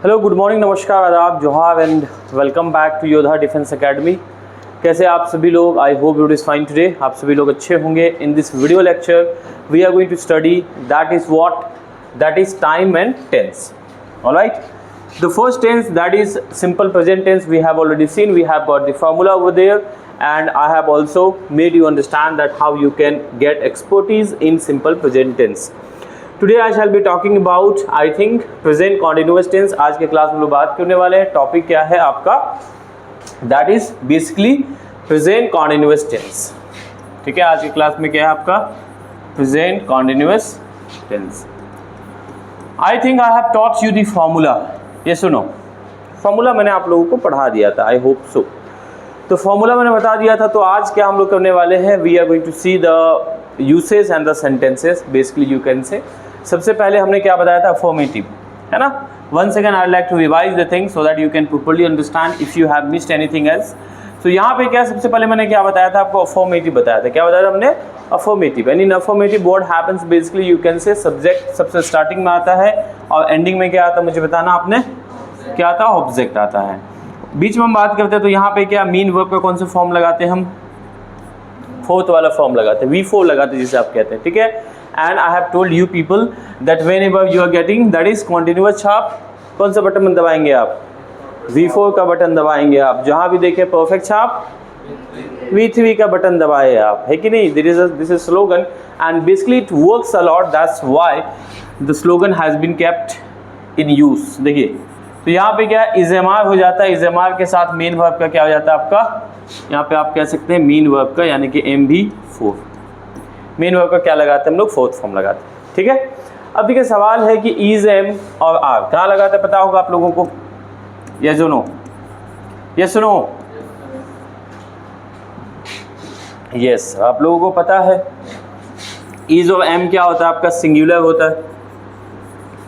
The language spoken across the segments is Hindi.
हेलो, गुड मॉर्निंग, नमस्कार, आदाब, जोहार and welcome back to Yoddha defence academy. कैसे आप सभी लोग? I hope you is fine today. आप सभी लोग अच्छे होंगे। In this video lecture we are going to study that is time and tense. Alright, the first tense that is simple present tense we have already seen. We have got the formula over there and I have also made you understand that how you can get expertise in simple present tense. Today I shall be talking about I think present continuous tense. आज के क्लास में लोग बात करने वाले हैं. टॉपिक क्या है आपका? That is basically present continuous tense. ठीक है, आज की क्लास में क्या है आपका? Present continuous tense. I think I have taught you the formula. Yes or no? Formula मैंने आप लोगों को पढ़ा दिया था. I hope so. तो फॉर्मूला मैंने बता दिया था. तो आज क्या हम लोग करने वाले हैं? We are going to see the usage and the sentences. Basically you can say सबसे पहले हमने क्या बताया था? अफर्मेटिव, है ना. Once again I like to revise the thing so that you can properly understand if you have missed anything else. तो यहाँ पे क्या सबसे पहले मैंने क्या बताया था आपको? अफर्मेटिव बताया था. क्या बताया था हमने? Affirmative. And in affirmative what happens basically you can से सब्जेक्ट सबसे स्टार्टिंग में आता है और एंडिंग में क्या आता है मुझे बताना आपने. क्या आता है? ऑब्जेक्ट आता है. बीच में हम बात करते हैं तो यहाँ पे क्या मीन वर्ब का कौन सा फॉर्म लगाते हैं हम? फोर्थ वाला फॉर्म लगाते हैं, V4 लगाते हैं जिसे आप कहते हैं. ठीक है. And I have told you people that whenever you are getting that is continuous छाप, कौन सा बटन दबाएंगे आप? V4 का बटन दबाएंगे आप. जहाँ भी देखें परफेक्ट छाप V3 का बटन दबाए आप, है कि नहीं? This is slogan and basically it works a lot. That's why the slogan has been kept in use. देखिए तो यहाँ पे क्या इज़ेमार हो जाता है. इज़ेमार के साथ मेन वर्ब का क्या हो जाता है आपका? यहाँ पे आप कह सकते हैं मीन वर्ब का, यानी कि MV4. मेन वर्ब का क्या लगाते हैं हम लोग? फोर्थ फॉर्म लगाते हैं. ठीक है. अब देखिए सवाल है कि इज, एम और आर कहाँ लगाते हैं? पता होगा आप लोगों को. यस और नो? यस और नो? यस, आप लोगों को पता है. इज और एम क्या होता है आपका? सिंगुलर होता है.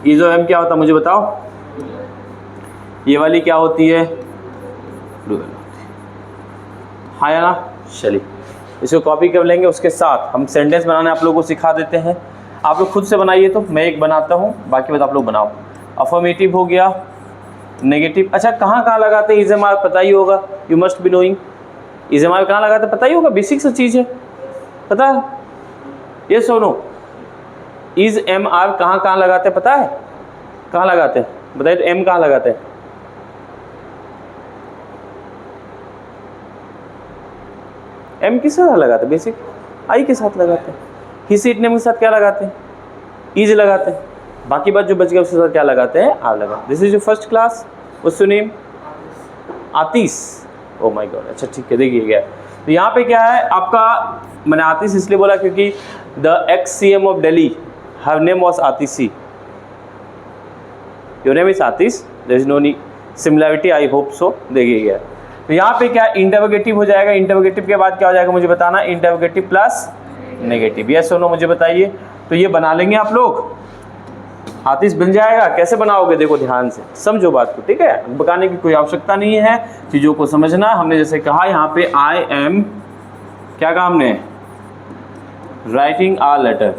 इज और एम क्या होता है मुझे बताओ? ये वाली क्या होती है? प्लूरल. हाँ या ना? चलिए इसको कॉपी कर लेंगे. उसके साथ हम सेंटेंस बनाने आप लोगों को सिखा देते हैं. आप लोग खुद से बनाइए. तो मैं एक बनाता हूँ, बाकी बात आप लोग बनाओ. अफर्मेटिव हो गया, नेगेटिव. अच्छा, कहाँ कहाँ लगाते हैं इज़ेमार? पता ही होगा. You must be knowing. इज़ेमार कहाँ लगाते हैं पता ही होगा. बेसिक सा चीज़ है, पता है? यस और नो? इज एम आर कहाँ कहाँ लगाते हैं पता है? कहाँ लगाते हैं बताइए. तो एम कहाँ लगाते हैं? एम किस साथ लगाते हैं? बेसिक आई के साथ लगाते हैं. ही सीट नेम के साथ क्या लगाते हैं? इज लगाते हैं. बाकी बात जो बच गया उसके साथ क्या लगाते हैं? आर लगाते हैं. This is your first class. What's your name? Atish. Oh my god. अच्छा ठीक है. देखिए क्या तो यहाँ पे क्या है आपका? मैंने आतिश इसलिए बोला क्योंकि the ex CM of Delhi, her name was Atishi. Your name is Atish. There is no similarity. I hope so. देखिए क्या तो यहाँ पे क्या इंटरोगेटिव हो जाएगा. इंटरोगेटिव के बाद क्या हो जाएगा मुझे बताना? Interrogative plus negative. यस और नो मुझे बताइए. तो ये बना लेंगे आप लोग. आतिश बन जाएगा. कैसे बनाओगे? देखो ध्यान से समझो बात को. ठीक है, बताने की कोई आवश्यकता नहीं है. चीज़ों को समझना. हमने जैसे कहा यहाँ पे आई एम, क्या कहा हमने? Writing a letter.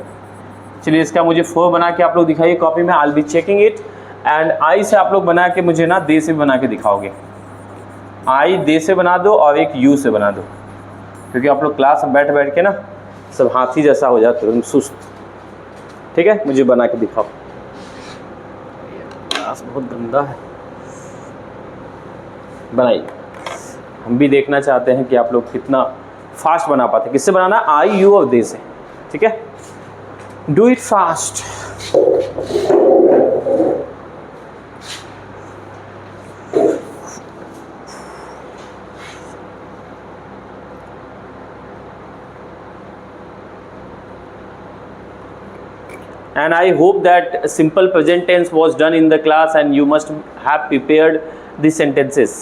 चलिए इसका मुझे 4 बना के आप लोग दिखाइए कॉपी में. I will be checking it. And I से आप लोग बना के मुझे ना दे से बना के दिखाओगे. आई दे से बना दो और एक यू से बना दो, क्योंकि आप लोग क्लास में बैठ बैठ के ना सब हाथी जैसा हो जाते हो, सुस्त. ठीक है, मुझे बना के दिखाओ. क्लास बहुत गंदा है. बनाइए. हम भी देखना चाहते हैं कि आप लोग कितना फास्ट बना पाते. किससे बनाना? आई, यू और दे से. ठीक है, do it fast. And I hope that simple present tense was done in the class and you must have prepared the sentences.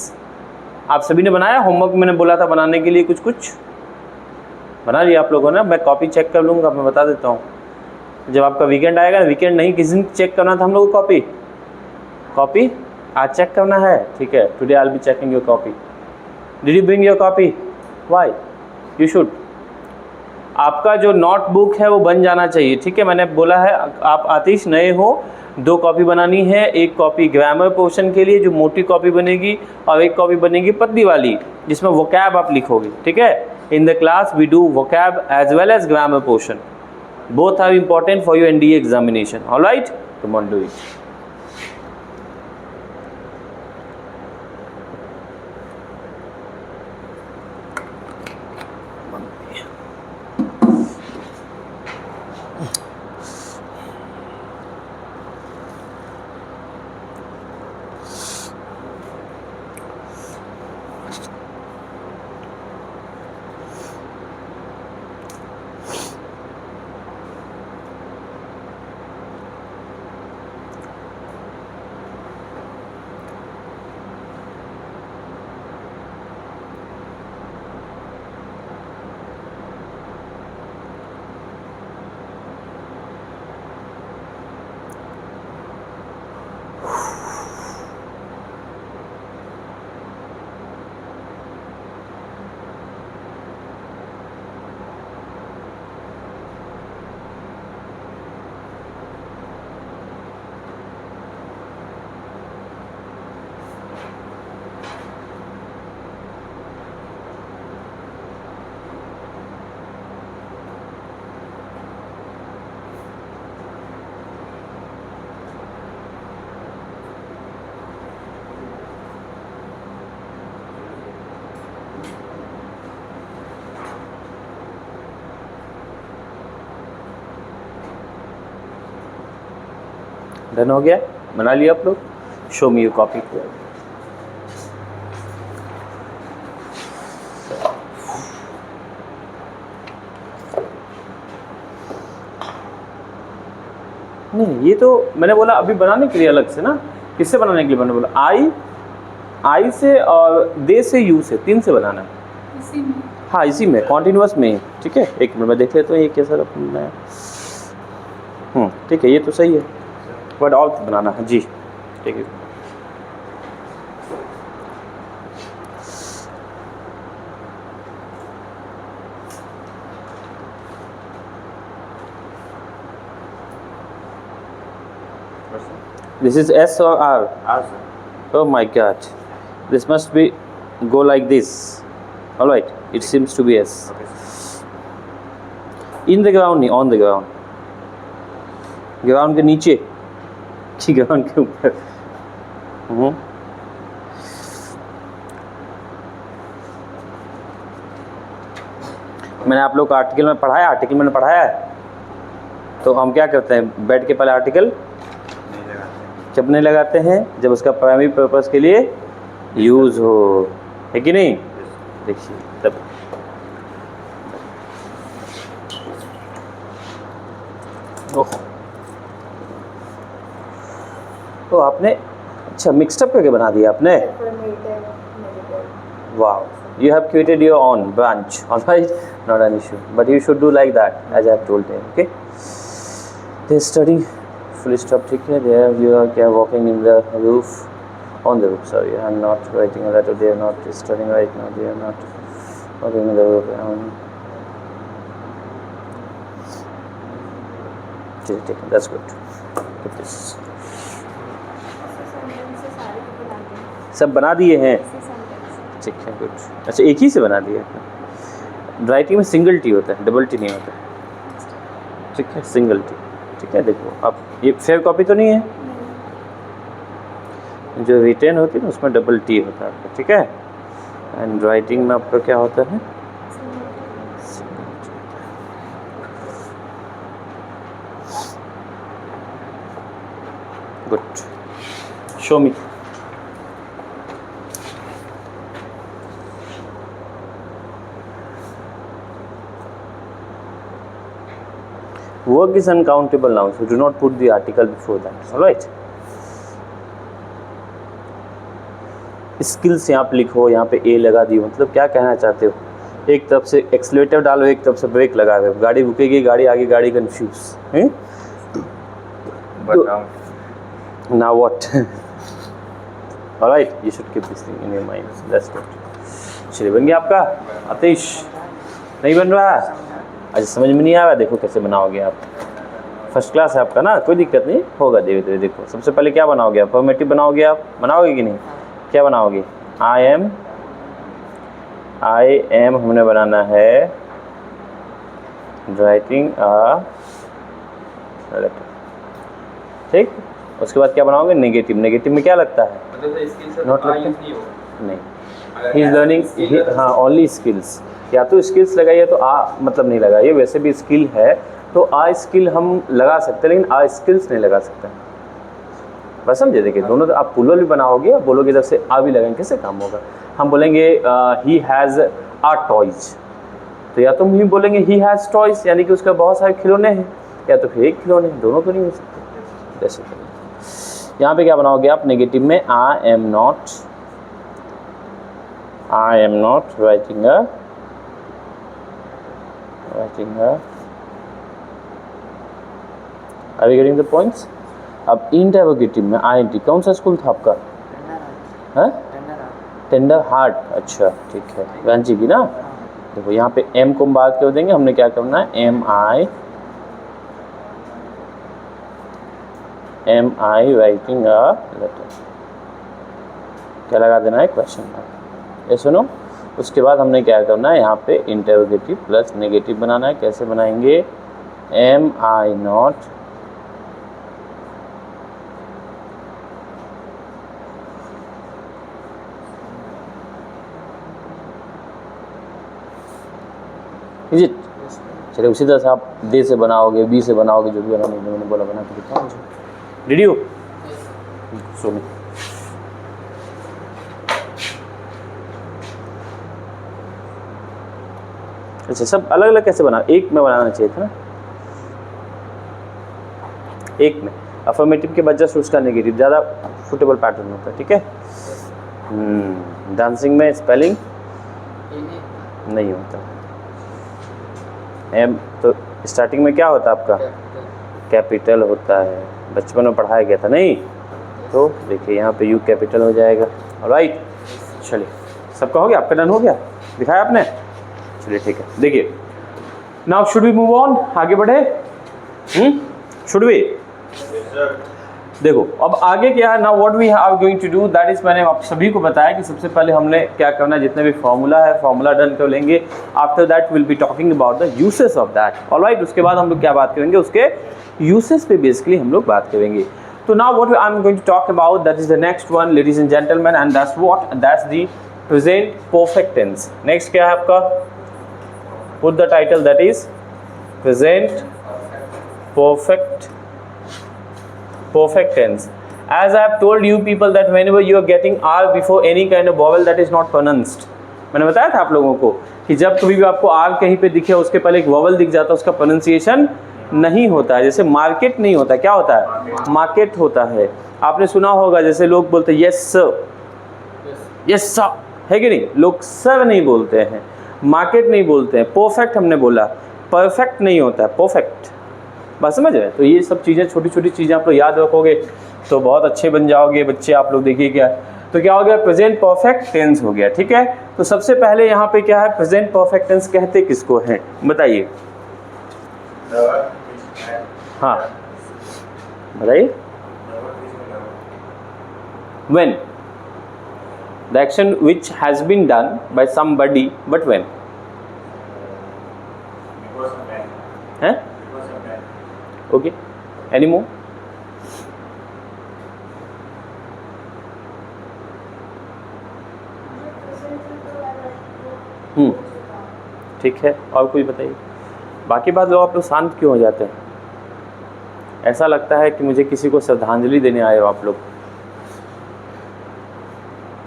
आप सभी ने बनाया होमवर्क? मैंने बोला था बनाने के लिए कुछ कुछ बना लिया आप लोगों ने. मैं कॉपी चेक कर लूँगा. मैं बता देता हूँ जब आपका वीकेंड आएगा ना. वीकेंड नहीं, किस दिन चेक करना था हम लोग को? कॉपी आज चेक करना है. ठीक है, today I will be checking your copy. Did you bring your copy? Why? You should. आपका जो नोटबुक है वो बन जाना चाहिए. ठीक है, मैंने बोला है आप आतिश नए हो 2 कॉपी बनानी है, एक कॉपी ग्रामर पोर्शन के लिए जो मोटी कॉपी बनेगी और एक कॉपी बनेगी पतली वाली जिसमें वोकैब आप लिखोगे, ठीक है। In the class we do vocab as well as grammar portion, both are important for your NDA examination, alright, come on do it. Done हो गया, बना लिया आप लोग। Show me your copy. नहीं, ये तो मैंने बोला अभी बनाने के लिए अलग से ना, किससे बनाने के लिए मैंने बोला आई से और दे से यू से, 3 से बनाना है इसी में। हाँ इसी में कॉन्टिन्यूअस में, ठीक है। एक मिनट में देख लेते हैं ये कैसा बनना है। ठीक है, ये तो सही है, बट और बनाना है जी, ठीक है। This is S or R? R, sir. Oh my God, this must be go like this. All right, it seems to be S. Okay, sir. In the ground नहीं, on the ground. ग्राउंड के नीचे कि ग्राउंड के ऊपर। मैंने आप लोग को आर्टिकल में पढ़ाया है, तो हम क्या करते हैं, बैठ के पहले आर्टिकल जब नहीं लगाते हैं, जब उसका प्राइमरी पर्पस के लिए यूज हो, है कि नहीं। देखिए तब तो आपने अच्छा मिक्सड अप करके बना दिया आपने। वाह, you have created your own branch, alright, not an issue, but you should do like that as I have told them, okay. They study full stop, ठीक है। There you are walking in the roof, on the roof, sorry, I am not writing a letter, they are not studying right now, they are not walking in the roof, ठीक है, that's good, keep this। सब बना दिए हैं, ठीक है, गुड। अच्छा एक ही से बना दिया है। राइटिंग में सिंगल टी होता है, डबल टी नहीं होता है, ठीक है, सिंगल टी, ठीक है। देखो अब ये फेयर कॉपी तो नहीं है, जो रिटेन होती है ना उसमें डबल टी होता है आपका, ठीक है। एंड राइटिंग में आपका क्या होता है, good. Show me. Work is uncountable now, so do not put the article before that, all right। Skills यहाँ पे लिखो, यहाँ पे ए लगा दियो, मतलब क्या कहना चाहते हो, एक तरफ से एक्सीलरेटर डालो, एक तरफ से ब्रेक लगा दो, गाड़ी रुकेगी, गाड़ी आगे, गाड़ी कंफ्यूज है। Now what? All right, you should keep this thing in your mind. That's good. चलिए बन गया आपका आतिश, नहीं बन रहा? अच्छा समझ में नहीं आ रहा, देखो कैसे बनाओगे आप। फर्स्ट क्लास है आपका ना, कोई दिक्कत नहीं होगा। धीरे धीरे देखो, सबसे पहले क्या बनाओगे? अफर्मेटिव बनाओगे आप, बनाओगे कि नहीं? क्या बनाओगे? आई एम हमने बनाना है राइटिंग अ लेटर, ठीक। उसके बाद क्या बनाओगे? नेगेटिव। नेगेटिव में क्या लगता है? नॉट लगता नहीं, ही इज लर्निंग, हाँ ओनली स्किल्स। या तो स्किल्स लगाइए तो मतलब नहीं लगाइए, वैसे भी स्किल है तो स्किल हम लगा सकते हैं, लेकिन स्किल्स नहीं लगा सकते। बस समझे? देखिए दोनों, आप पुलर भी बनाओगे, बोलोगे इधर से भी लगाएंगे, कैसे काम होगा? हम बोलेंगे ही हैज़ आ टॉयज, तो या तो हम ही बोलेंगे ही हैज़ टॉयज, यानी कि उसका बहुत सारे खिलौने हैं, या तो फिर एक खिलौने, दोनों तो नहीं हो सकते। जैसे यहाँ पे क्या बनाओगे आप? नेगेटिव में I am not writing a are you getting the points? अब इंटरोगेटिव में INT, कौन सा स्कूल था आपका? टेंडर हार्ट, अच्छा ठीक है, रांची की ना। देखो यहाँ पे M को हम बात कर देंगे, हमने क्या करना है? Am I writing a letter, क्या लगा देना है? क्वेश्चन मार्क, ये सुनो। उसके बाद हमने क्या करना है? यहाँ पे इंटरोगेटिव प्लस नेगेटिव बनाना है। कैसे बनाएंगे? Am I not is it? चलिए उसी तरह से आप दे से बनाओगे, बी से बनाओगे, जो भी बनाओगे, मैंने बोला बना के दिखाओ मुझे। रेडी हो? सुनो, अच्छा सब अलग अलग कैसे बना? एक में बनाना चाहिए था ना, एक में। अफर्मेटिव के बाद जस्ट उसका नेगेटिव ज़्यादा सुटेबल पैटर्न होता है, ठीक है। डांसिंग में स्पेलिंग नहीं होता। एम तो स्टार्टिंग में क्या होता है आपका? कैपिटल होता है, बचपन में पढ़ाया गया था नहीं? तो देखिए यहाँ पे यू कैपिटल हो जाएगा। ऑलराइट, चलिए सबका हो गया, आपका डन हो गया, दिखाया आपने? चलिए ठीक है। देखिए now should we move on, आगे बढ़े? Should we? देखो अब आगे क्या है ना, what we are going to do, that is, मैंने आप सभी को बताया कि सबसे पहले हमने क्या करना है, जितने भी फॉर्मूला है फॉर्मूला डन कर लेंगे। After that will be talking about the uses of that. Alright, उसके बाद हम लोग क्या बात करेंगे? उसके यूसेस पे बेसिकली हम लोग बात करेंगे। तो now what I am going to talk about, that is the next one ladies and gentleman, and that's what, that's the present perfect tense. Next क्या है आपका? Put the title, that is present perfect tense. As I have told you people that whenever you are getting R before any kind of vowel, that is not pronounced. मैंने बताया था आप लोगों को कि जब कभी भी आपको R कहीं पे दिखे, उसके पहले एक वॉवल दिख जाता है, उसका प्रोनाउंसिएशन नहीं होता है। जैसे मार्केट नहीं होता, क्या होता है? मार्केट होता है। आपने सुना होगा जैसे लोग बोलते हैं यस सर, यस सर, है कि नहीं? लोग सर नहीं बोलते हैं, मार्केट नहीं बोलते हैं, परफेक्ट हमने बोला, परफेक्ट नहीं होता है, परफेक्ट। बात समझ रहे? तो ये सब चीज़ें, छोटी छोटी चीज़ें आप लोग याद रखोगे तो बहुत अच्छे बन जाओगे बच्चे आप लोग। देखिए क्या, तो क्या हो गया? प्रेजेंट परफेक्ट टेंस हो गया, ठीक है। तो सबसे पहले यहाँ पे क्या है? प्रेजेंट परफेक्ट टेंस कहते किसको हैं, बताइए? हाँ बताइए। when the action which has been done by somebody, but when? हैं? Okay, any more? ठीक है, और कोई बताइए। बाकी बात लोग आप लोग शांत क्यों हो जाते हैं? ऐसा लगता है कि मुझे किसी को श्रद्धांजलि देने आए हो आप लोग,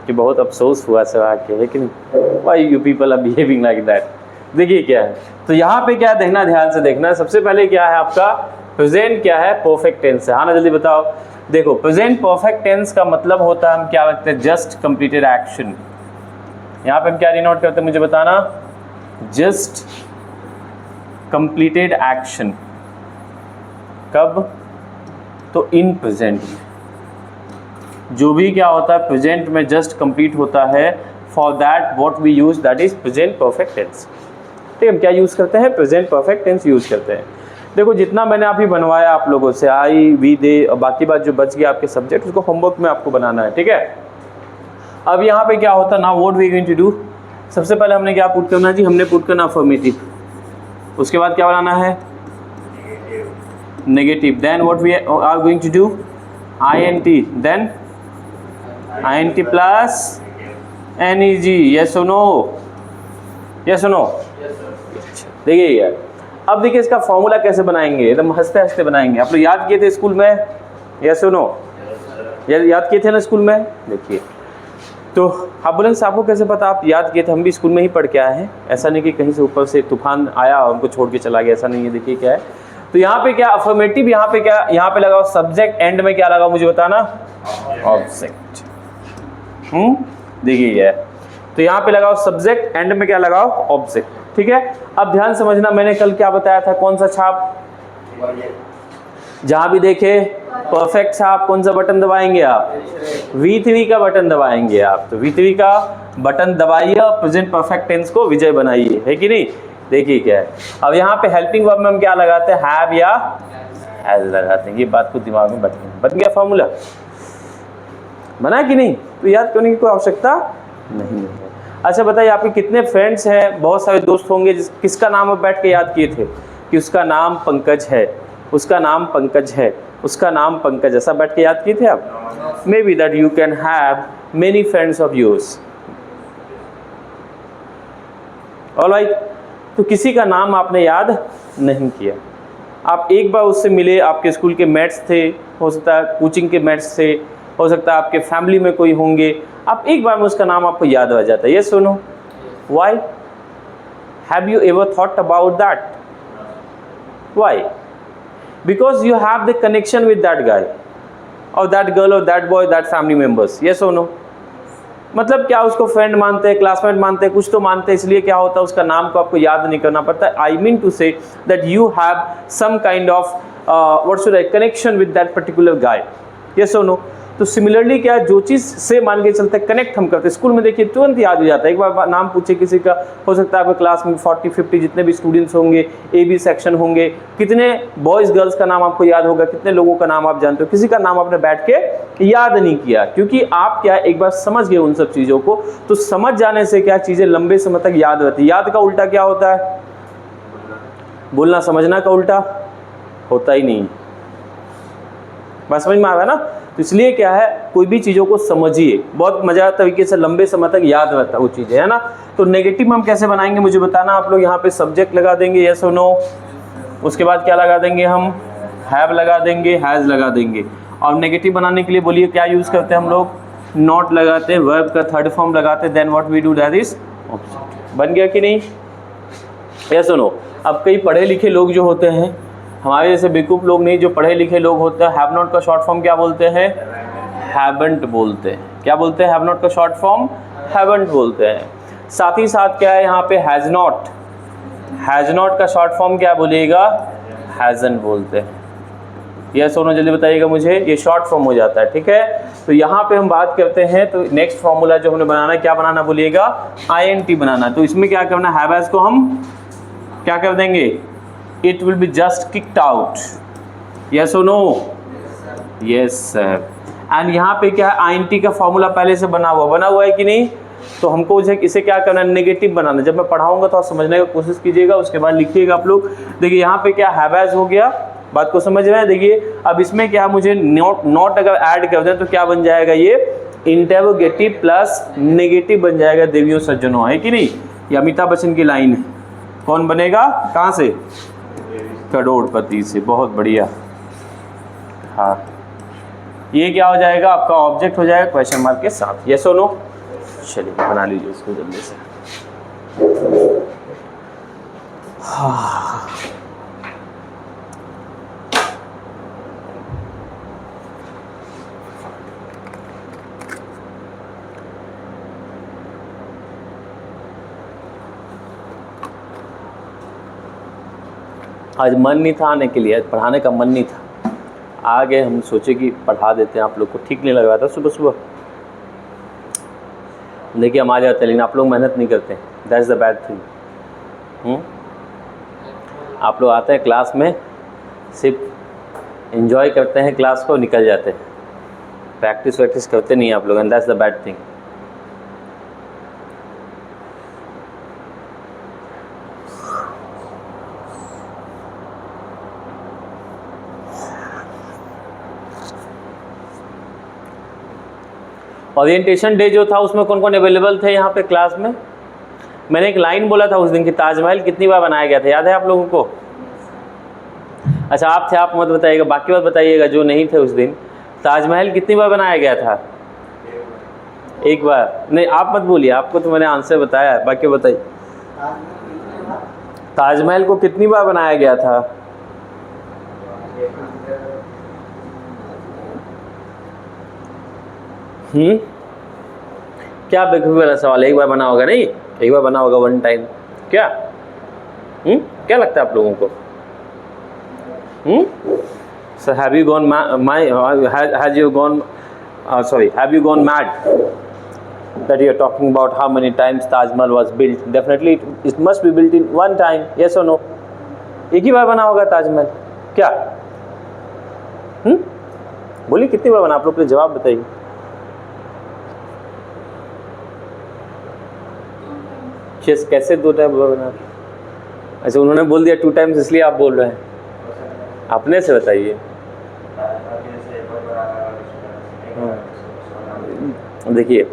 कि बहुत अफसोस हुआ सब आके, है कि नहीं? Why you people are behaving like that? देखिए क्या है, तो यहाँ पे क्या देखना, ध्यान से देखना। सबसे पहले क्या है आपका प्रेजेंट, क्या है? परफेक्ट टेंस है। हाँ ना, जल्दी बताओ। देखो प्रेजेंट परफेक्ट टेंस का मतलब होता है, हम क्या रखते हैं? Just completed action. यहाँ पे हम क्या डिनोट करते हैं, मुझे बताना? Just completed action. कब? तो इन प्रेजेंट में जो भी क्या होता है प्रेजेंट में जस्ट कंप्लीट होता है, for that what we use, that is present perfect tense. ठीक है, हम क्या यूज करते हैं? प्रेजेंट परफेक्ट टेंस यूज करते हैं। देखो जितना मैंने अभी बनवाया आप लोगों से, आई वी दे और बाकी बात जो बच गया आपके सब्जेक्ट, उसको होमवर्क में आपको बनाना है, ठीक है। अब यहाँ पे क्या होता है ना, what we going to do, सबसे पहले हमने क्या पुट करना जी, हमने पुट करना अफर्मेटिव, उसके बाद क्या बनाना है negative, then what we are going to do INT, then INT plus NEG, yes और नो, यस और नो। देखिए यार, अब देखिए इसका फॉर्मूला कैसे बनाएंगे, एकदम हंसते हंसते बनाएंगे। आप लोग याद किए थे स्कूल में, यस और नो, याद किए थे ना स्कूल में। देखिए तो आप बोलेंगे साहब को कैसे पता, आप याद किए थे, हम भी स्कूल में ही पढ़ के आए हैं, ऐसा नहीं कि कहीं से ऊपर से तूफान आया और हमको छोड़ के चला गया, ऐसा नहीं है। देखिए क्या है, तो यहाँ पे क्या अफर्मेटिव, यहाँ पे क्या, यहाँ पे लगाओ सब्जेक्ट, एंड में क्या लगाओ मुझे बताना, ऑब्जेक्ट। देखिए ये, तो यहाँ पे लगाओ सब्जेक्ट, एंड में क्या लगाओ ऑब्जेक्ट, ठीक है। अब ध्यान समझना, मैंने कल क्या बताया था, कौन सा छाप, जहां भी देखे परफेक्ट छाप, कौन सा बटन दबाएंगे आप, V3 का बटन दबाएंगे आप। तो V3 का बटन दबाइए और प्रेजेंट परफेक्ट टेंस को विजय बनाइए, है कि नहीं। देखिए क्या है, अब यहाँ पे हेल्पिंग वर्ब में हम क्या लगाते हैं, हैव या हैज लगाते हैं। ये बात को दिमाग में बन गया, फॉर्मूला बना कि नहीं, तो याद करने की कोई आवश्यकता नहीं है। अच्छा बताइए, आपके कितने फ्रेंड्स हैं, बहुत सारे दोस्त होंगे, किसका नाम आप बैठ के याद किए थे कि उसका नाम पंकज है, उसका नाम पंकज है, उसका नाम पंकज, ऐसा बैठ के याद किए थे आप। May be that you can have many friends of yours, alright. तो किसी का नाम आपने याद नहीं किया, आप एक बार उससे मिले, आपके स्कूल के मेट्स थे, हो सकता है कोचिंग के मेट्स थे, हो सकता है आपके फैमिली में कोई होंगे, आप एक बार में उसका नाम आपको याद आ जाता है। ये सुनो, why, have you ever thought about that, why, because you have the connection with that guy or that girl or that boy, that family members, yes or no। मतलब क्या, उसको फ्रेंड मानते हैं, क्लासमेट मानते हैं, कुछ तो मानते हैं, इसलिए क्या होता है उसका नाम को आपको याद नहीं करना पड़ता। I mean to say that you have some kind of what should I connection with that particular guy, yes or no। तो सिमिलरली क्या, जो चीज़ से मान के चलते कनेक्ट हम करते हैं, स्कूल में देखिए तुरंत याद हो जाता है। एक बार नाम पूछे किसी का, हो सकता है आपके क्लास में 40-50 जितने भी स्टूडेंट्स होंगे, AB सेक्शन होंगे, कितने बॉयज़ गर्ल्स का नाम आपको याद होगा, कितने लोगों का नाम आप जानते हो, किसी का नाम आपने बैठ के याद नहीं किया, क्योंकि आप क्या एक बार समझ गए उन सब चीज़ों को। तो समझ जाने से क्या चीज़ें लंबे समय तक याद रहती है। याद का उल्टा क्या होता है, बोलना, समझना का उल्टा होता ही नहीं। बात समझ में आ रहा है ना। तो इसलिए क्या है, कोई भी चीज़ों को समझिए, बहुत मज़ेदार तरीके से लंबे समय तक याद रहता है वो चीज़ें, है ना। तो नेगेटिव में हम कैसे बनाएंगे मुझे बताना। आप लोग यहाँ पे सब्जेक्ट लगा देंगे, यस और नो, उसके बाद क्या लगा देंगे हम, हैव लगा देंगे, हैज़ लगा देंगे। और नेगेटिव बनाने के लिए बोलिए क्या यूज़ करते हैं हम लोग, नॉट लगाते हैं, वर्ब का थर्ड फॉर्म लगाते हैं, then what we do that is object. बन गया कि नहीं, यस और नो। अब कई पढ़े लिखे लोग जो होते हैं, हमारे जैसे बेवकूफ़ लोग नहीं, जो पढ़े लिखे लोग होते हैं, हैव नॉट का शॉर्ट फॉर्म क्या बोलते हैं, हैवंट बोलते हैं। क्या बोलते हैं, हैव नॉट का शॉर्ट फॉर्म हैवंट बोलते हैं। साथ ही साथ क्या है यहाँ पे, हैज़ नॉट, हैज़ नॉट का शॉर्ट फॉर्म क्या बोलिएगा, हैज़न्ट बोलते हैं। यस और नो जल्दी बताइएगा मुझे, ये शॉर्ट फॉर्म हो जाता है, ठीक है। तो यहाँ पे हम बात करते हैं, तो नेक्स्ट फॉर्मूला जो हमने बनाना है, क्या बनाना बोलिएगा, INT बनाना। तो इसमें क्या करना, हैव हैज़ को हम क्या कर देंगे, it will be just kicked out, yes or no, yes sir। and यहाँ पे क्या है, INT का फॉर्मूला पहले से बना हुआ है कि नहीं। तो हमको इसे क्या करना है, नेगेटिव बनाना। जब मैं पढ़ाऊंगा तो आप समझने की कोशिश कीजिएगा, उसके बाद लिखिएगा आप लोग। देखिए यहाँ पे क्या, हैव हैज़ हो गया, बात को समझ रहे हैं। देखिए अब इसमें क्या, मुझे नॉट अगर ऐड कर दें तो क्या बन जाएगा, ये इंटरोगेटिव प्लस नेगेटिव बन जाएगा, देवियों सज्जनों, है कि नहीं। ये अमिताभ बच्चन की लाइन है, कौन बनेगा, कहाँ से, करोड़पति से। बहुत बढ़िया। हाँ, ये क्या हो जाएगा, आपका ऑब्जेक्ट हो जाएगा क्वेश्चन मार्क के साथ, यस और नो। चलिए बना लीजिए इसको जल्दी से। हाँ, आज मन नहीं था आने के लिए, आज पढ़ाने का मन नहीं था, आ गए। हम सोचे कि पढ़ा देते हैं आप लोग को, ठीक नहीं लग रहा था सुबह सुबह। देखिए हम आ जाते हैं, लेकिन आप लोग मेहनत नहीं करते, दैट्स द बैड थिंग। आप लोग आते हैं क्लास में, सिर्फ एंजॉय करते हैं क्लास को, निकल जाते हैं, प्रैक्टिस वैक्टिस करते नहीं आप लोग, and that's the bad thing. Orientation day जो था उसमें कौन कौन अवेलेबल थे यहाँ पे क्लास में? मैंने एक लाइन बोला था उस दिन कि ताजमहल कितनी बार बनाया गया था, याद है आप लोगों को? अच्छा आप थे, आप मत बताइएगा, बाकी बात बताइएगा जो नहीं थे उस दिन। ताजमहल कितनी बार बनाया गया था? एक बार नहीं, आप मत बोलिए, आपको तो मैंने आंसर बताया है, बाकी बताइए। ताजमहल को कितनी बार बनाया गया था? क्या बेवकूफ़ी वाला सवाल, एक बार बना होगा? नहीं, एक बार बना होगा, वन टाइम। क्या क्या लगता है आप लोगों को? So have you gone have you gone mad that you are talking about how many times Taj Mahal was built? Definitely it must be built in one time, yes or no? एक ही बार बना होगा ताजमहल, क्या? बोलिए कितनी बार बना, आप लोग के जवाब बताइए। कैसे 2 टाइम बना? अच्छा उन्होंने बोल दिया 2 टाइम्स इसलिए आप बोल रहे हैं, अपने से बताइए। देखिए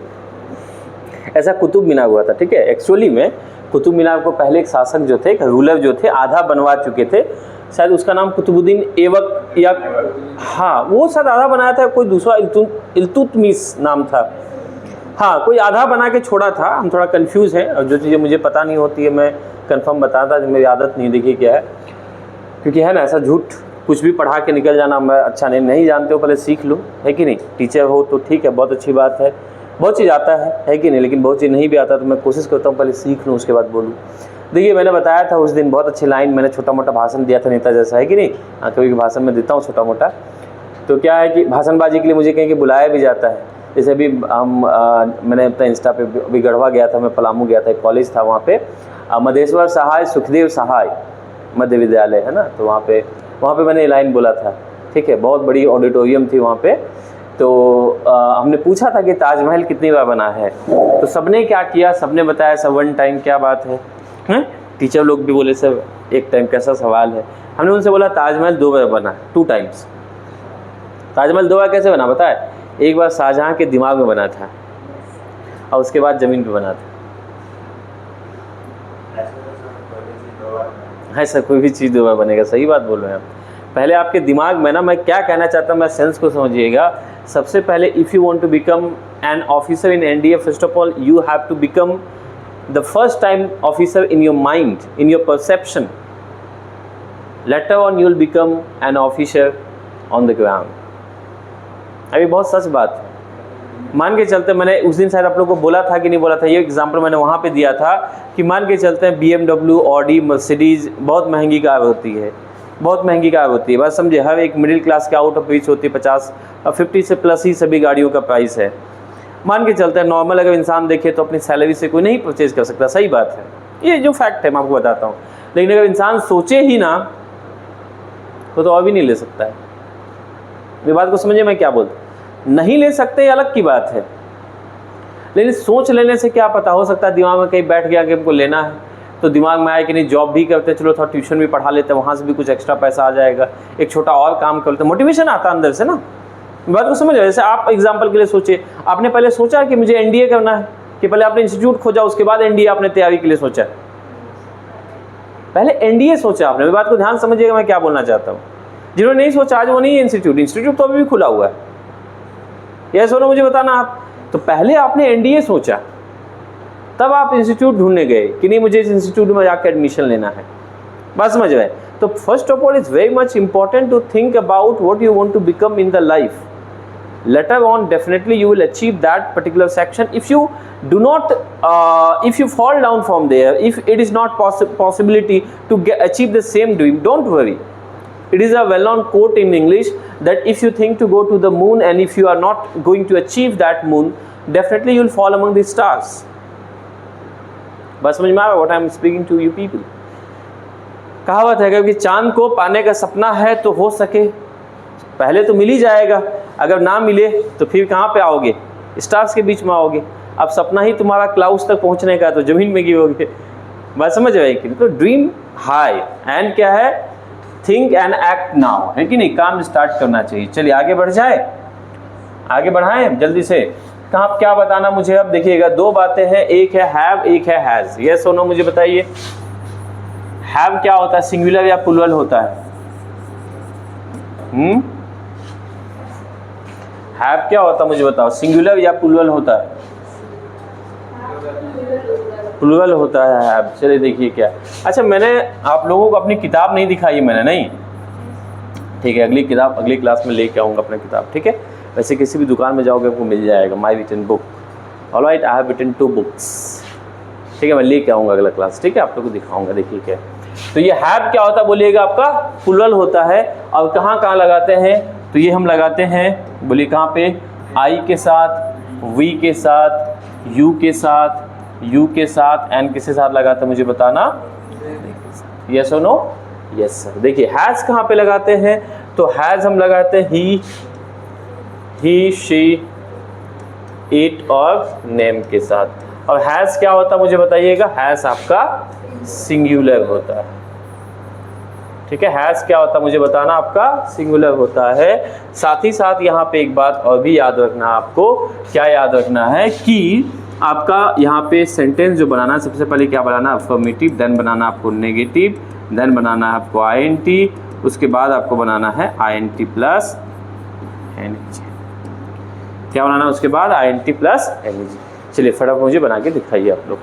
ऐसा कुतुब मीनार हुआ था, ठीक है। एक्चुअली में कुतुब मीनार को पहले एक शासक जो थे, एक रूलर जो थे, आधा बनवा चुके थे, शायद उसका नाम कुतुबुद्दीन ऐबक या हाँ वो शायद आधा बनाया था, कोई दूसरा इल्तुतमिश नाम था, हाँ कोई आधा बना के छोड़ा था। हम थोड़ा कंफ्यूज हैं और जो चीज़ें मुझे पता नहीं होती है मैं कंफर्म बताता, जो मेरी आदत नहीं, देखिए क्या है, क्योंकि है ना ऐसा झूठ कुछ भी पढ़ा के निकल जाना मैं अच्छा नहीं जानते हो पहले सीख लो, है कि नहीं। टीचर हो तो ठीक है, बहुत अच्छी बात है, बहुत चीज़ आता है कि नहीं, लेकिन बहुत चीज़ नहीं भी आता तो मैं कोशिश करता हूँ पहले सीख लूँ उसके बाद बोलूँ। देखिए मैंने बताया था उस दिन, बहुत अच्छी लाइन, मैंने छोटा मोटा भाषण दिया था नेता जैसा, है कि नहीं। हाँ कभी भाषण में देता हूँ छोटा मोटा, तो क्या है कि भाषणबाजी के लिए मुझे कहीं बुलाया भी जाता है। जैसे अभी मैंने अपना इंस्टा पे अभी गढ़वा गया था, मैं पलामू गया था, एक कॉलेज था वहाँ पे, मधेश्वर सहाय सुखदेव सहाय मध्य विद्यालय है ना, तो वहाँ पे मैंने ये लाइन बोला था, ठीक है। बहुत बड़ी ऑडिटोरियम थी वहाँ पे, तो हमने पूछा था कि ताजमहल कितनी बार बना है, तो सबने क्या किया, सबने बताया सर 1 टाइम। क्या बात है? टीचर लोग भी बोले सर 1 टाइम, कैसा सवाल है। हमने उनसे बोला ताजमहल 2 बार बना, 2 टाइम्स। ताजमहल 2 बार कैसे बना पता है? एक बार शाहजहाँ के दिमाग में बना था और उसके बाद ज़मीन पे बना था। है सर, कोई भी चीज़ 2 बार बनेगा, सही बात बोल रहे हैं आप। पहले आपके दिमाग में ना, मैं क्या कहना चाहता हूँ, मैं सेंस को समझिएगा। सबसे पहले if you want to become an officer in NDA, first of all you have to become the first time officer in your mind, in your perception. Later on you will become an officer on the ground. अभी बहुत सच बात है, मान के चलते, मैंने उस दिन शायद आप लोगों को बोला था कि नहीं बोला था, ये एग्जाम्पल मैंने वहाँ पे दिया था कि मान के चलते हैं BMW, ऑडी, मर्सिडीज़ बहुत महंगी कार होती है, बहुत महंगी कार होती है, बस समझे। हर एक मिडिल क्लास के आउट ऑफ रीच होती है, 50 से प्लस ही सभी गाड़ियों का प्राइस है। मान के चलते हैं नॉर्मल अगर इंसान देखे तो अपनी सैलरी से कोई नहीं परचेज कर सकता, सही बात है, ये जो फैक्ट है मैं आपको बताता हूँ। लेकिन अगर इंसान सोचे ही ना तो और भी नहीं ले सकता है। ये बात को समझिए मैं क्या बोलता, नहीं ले सकते अलग की बात है, लेकिन सोच लेने से क्या पता, हो सकता है दिमाग में कहीं बैठ गया कि हमको लेना है, तो दिमाग में आया कि नहीं जॉब भी करते, चलो थोड़ा ट्यूशन भी पढ़ा लेते हैं, वहाँ से भी कुछ एक्स्ट्रा पैसा आ जाएगा, एक छोटा और काम कर लेते, मोटिवेशन आता अंदर से ना। बात को समझ, जैसे आप एग्जाम्पल के लिए सोचिए, आपने पहले सोचा कि मुझे एनडीए करना है, कि पहले आपने इंस्टीट्यूट खोजा उसके बाद एनडीए आपने तैयारी के लिए सोचा? पहले एनडीए सोचा आपने। बात को ध्यान समझिएगा मैं क्या बोलना चाहता हूँ। जिन्होंने नहीं सोचा आज वो नहीं है इंस्टीट्यूट तो अभी भी खुला हुआ है, यह सोना मुझे बताना आप। तो पहले आपने एनडीए सोचा, तब आप इंस्टीट्यूट ढूंढने गए कि नहीं मुझे इस इंस्टीट्यूट में जाकर एडमिशन लेना है, बस समझ रहे। तो first of all it's very much important to think about what you want to become in the life. Later on definitely you will achieve that particular section. If you do not if you fall down from there, if it is not possibility to achieve the same dream, don't worry. It is a well-known quote in English that if you think to go to the moon and if you are not going to achieve that moon, definitely you will fall among the stars. बस समझ में आ रहा what I am speaking to you people. कहावत है कि चांद को पाने का सपना है तो हो सके पहले तो मिल ही जाएगा, अगर ना मिले तो फिर कहाँ पे आओगे, स्टार्स के बीच में आओगे। अब सपना ही तुम्हारा क्लाउड्स तक पहुँचने का, तो ज़मीन में गिरोगे। बात समझ रहे कि तो ड्रीम हाई एंड क्या है, थिंक एंड एक्ट नाउ, है कि नहीं, काम स्टार्ट करना चाहिए। चलिए आगे बढ़ जाए, आगे बढ़ाएं जल्दी से। कहाँ क्या बताना मुझे, अब देखिएगा दो बातें हैं, एक है हैव, एक है हैज़। ये सुनो मुझे बताइए, हैव क्या होता है, सिंगुलर या प्लूरल होता है? हैव क्या होता है मुझे बताओ, सिंगुलर या प्लूरल होता है? प्लूरल होता है हैव। चलिए देखिए क्या, अच्छा मैंने आप लोगों को अपनी किताब नहीं दिखाई, मैंने नहीं, ठीक है, अगली किताब अगली क्लास में लेके आऊँगा अपनी किताब, ठीक है। वैसे किसी भी दुकान में जाओगे आपको मिल जाएगा, my written book. Alright, I have written 2 books, ठीक है, मैं लेके आऊँगा अगला क्लास, ठीक है, आप लोग को दिखाऊँगा। देखिए क्या, तो ये हैव क्या होता है बोलिएगा, आपका प्लूरल होता है। और कहाँ कहाँ लगाते हैं, तो ये हम लगाते हैं, बोलिए कहाँ पे, आई के साथ, वी के साथ, यू के साथ, यू के साथ, एंड किसके साथ लगाते हैं मुझे बताना, यस और नो, यस सर। देखिए हैज़ कहाँ पे लगाते हैं, तो हैज़ हम लगाते हैं ही, शी, इट और नेम के साथ। और हैज़ क्या होता है मुझे बताइएगा, हैज़ आपका सिंगुलर होता है, ठीक है। हैज़ क्या होता है मुझे बताना, आपका सिंगुलर होता है। साथ ही साथ यहाँ पे एक बात और भी याद रखना आपको, क्या याद रखना है कि आपका यहाँ पे सेंटेंस जो बनाना है, सबसे पहले क्या बनाना, अफर्मेटिव, देन बनाना आपको नेगेटिव, देन बनाना है आपको आईएनटी, उसके बाद आपको बनाना है आईएनटी प्लस एनईजी। क्या बनाना है उसके बाद, आईएनटी प्लस एनईजी। चलिए फटाफट मुझे बना के दिखाइए आप लोग।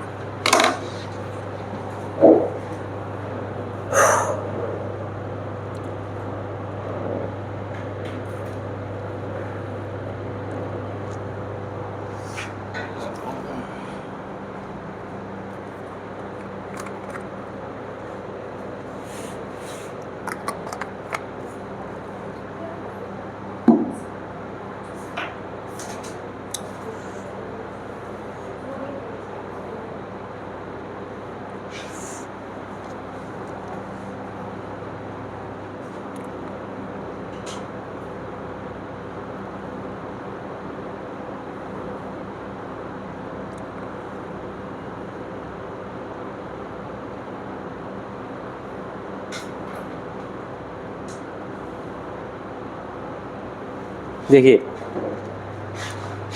देखिए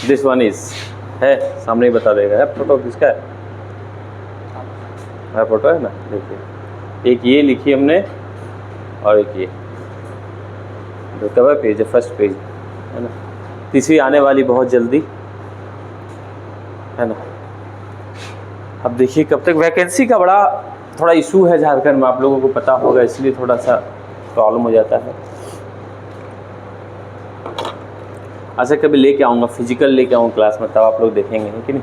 दिस वन इज है, सामने ही बता देगा, है फोटो किसका है फोटो है ना। देखिए एक ये लिखी हमने और एक ये जो कवर पेज है, फर्स्ट पेज है ना, तीसरी आने वाली बहुत जल्दी है ना। अब देखिए कब तक, वैकेंसी का बड़ा थोड़ा इशू है झारखंड में, आप लोगों को पता होगा, इसलिए थोड़ा सा प्रॉब्लम हो जाता है। अच्छा कभी लेके आऊँगा, फिजिकल लेके आऊँगा क्लास में, तब आप लोग देखेंगे, है कि नहीं।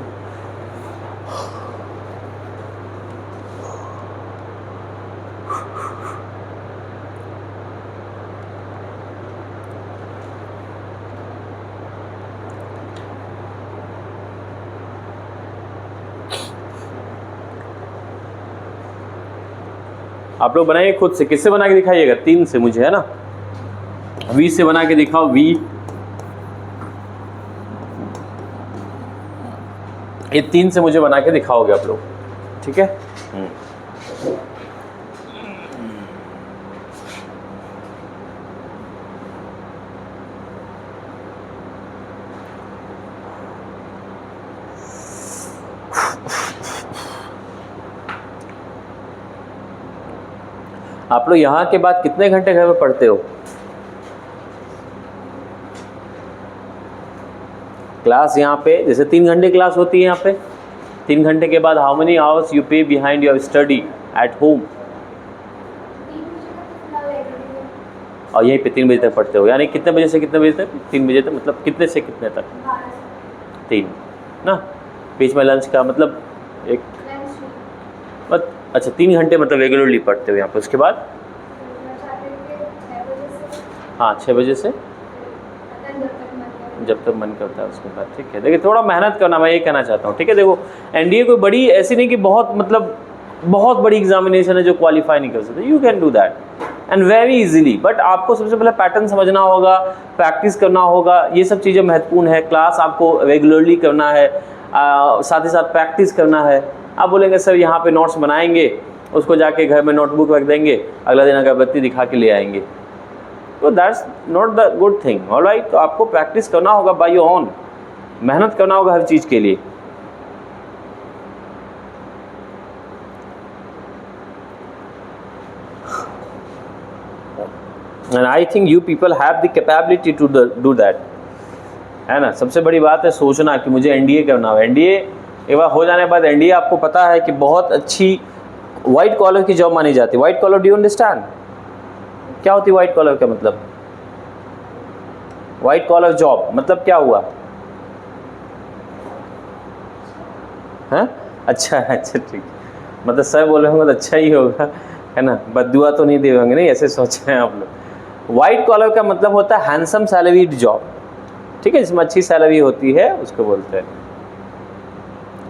आप लोग बनाइए खुद से, किससे बना के दिखाइएगा, 3 से मुझे, है ना। वी से बना के दिखाओ, वी, ये 3 से मुझे बना के दिखाओगे आप लोग, ठीक है। आप लोग यहाँ के बाद कितने घंटे घर में पढ़ते हो? क्लास यहाँ पे जैसे 3 घंटे क्लास होती है यहाँ पे, 3 घंटे के बाद हाउ मेनी आवर्स यू पे behind your study at home? और यहीं पे 3 बजे तक पढ़ते हो, यानी कितने बजे से कितने बजे तक? 3 बजे तक, मतलब कितने से कितने तक? 3 ना, बीच में लंच का मतलब एक, अच्छा 3 घंटे मतलब रेगुलरली पढ़ते हो यहाँ पे। उसके बाद हाँ 6 बजे से जब तक मन करता है उसके बाद, ठीक है। देखिए थोड़ा मेहनत करना, मैं ये कहना चाहता हूँ, ठीक है। देखो एनडीए कोई बड़ी ऐसी नहीं कि बहुत मतलब बहुत बड़ी एग्जामिनेशन है जो क्वालिफाई नहीं कर सकते, you can do that and very easily. But आपको सबसे पहले पैटर्न समझना होगा, प्रैक्टिस करना होगा, ये सब चीज़ें महत्वपूर्ण है। क्लास आपको रेगुलरली करना है, साथ ही साथ प्रैक्टिस करना है। आप बोलेंगे सर यहाँ पे नोट्स बनाएंगे, उसको जाके घर में नोटबुक रख देंगे, अगला दिन अगरबत्ती दिखा के ले आएंगे, तो that's not the good thing. Alright, तो आपको प्रैक्टिस करना होगा बाय योर ओन, मेहनत करना होगा हर चीज़ के लिए। And I think you people have the capability to do that, है ना। सबसे बड़ी बात है सोचना कि मुझे एनडीए करना हो। एनडीए एक बार हो जाने के बाद एनडीए आपको पता है कि बहुत अच्छी वाइट कॉलर की जॉब मानी जाती है। White collar, do you understand क्या होती है वाइट कॉलर का मतलब? वाइट कॉलर जॉब मतलब क्या हुआ? हैं? अच्छा अच्छा, ठीक, मतलब सर बोले होंगे तो अच्छा ही होगा, है ना, बद्दुआ तो नहीं दे होंगे, नहीं ऐसे सोच रहे हैं आप लोग। वाइट कॉलर का मतलब होता है हैंडसम सैलरीड जॉब, ठीक है, जिसमें अच्छी सैलरी होती है उसको बोलते हैं।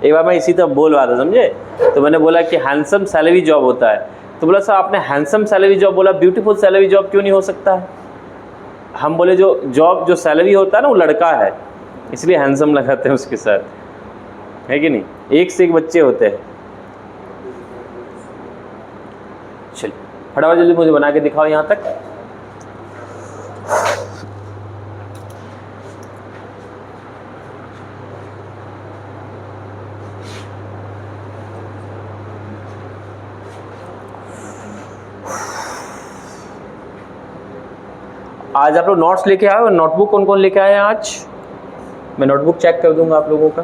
एक बार मैं इसी तरह बोल रहा था, समझे, तो मैंने बोला कि हैंडसम सैलरी जॉब होता है, तो बोला सर आपने हैंडसम सैलरी जॉब बोला, ब्यूटीफुल सैलरी जॉब क्यों नहीं हो सकता है? हम बोले जो जॉब जो सैलरी होता है ना वो लड़का है, इसलिए हैंडसम लगाते हैं उसके साथ, है कि नहीं। एक से एक बच्चे होते हैं। चलिए फटाफट जल्दी मुझे बना के दिखाओ यहाँ तक। आज आप लोग नोट्स लेके आए हो? नोटबुक कौन कौन लेके आए हैं आज? मैं नोटबुक चेक कर दूंगा आप लोगों का।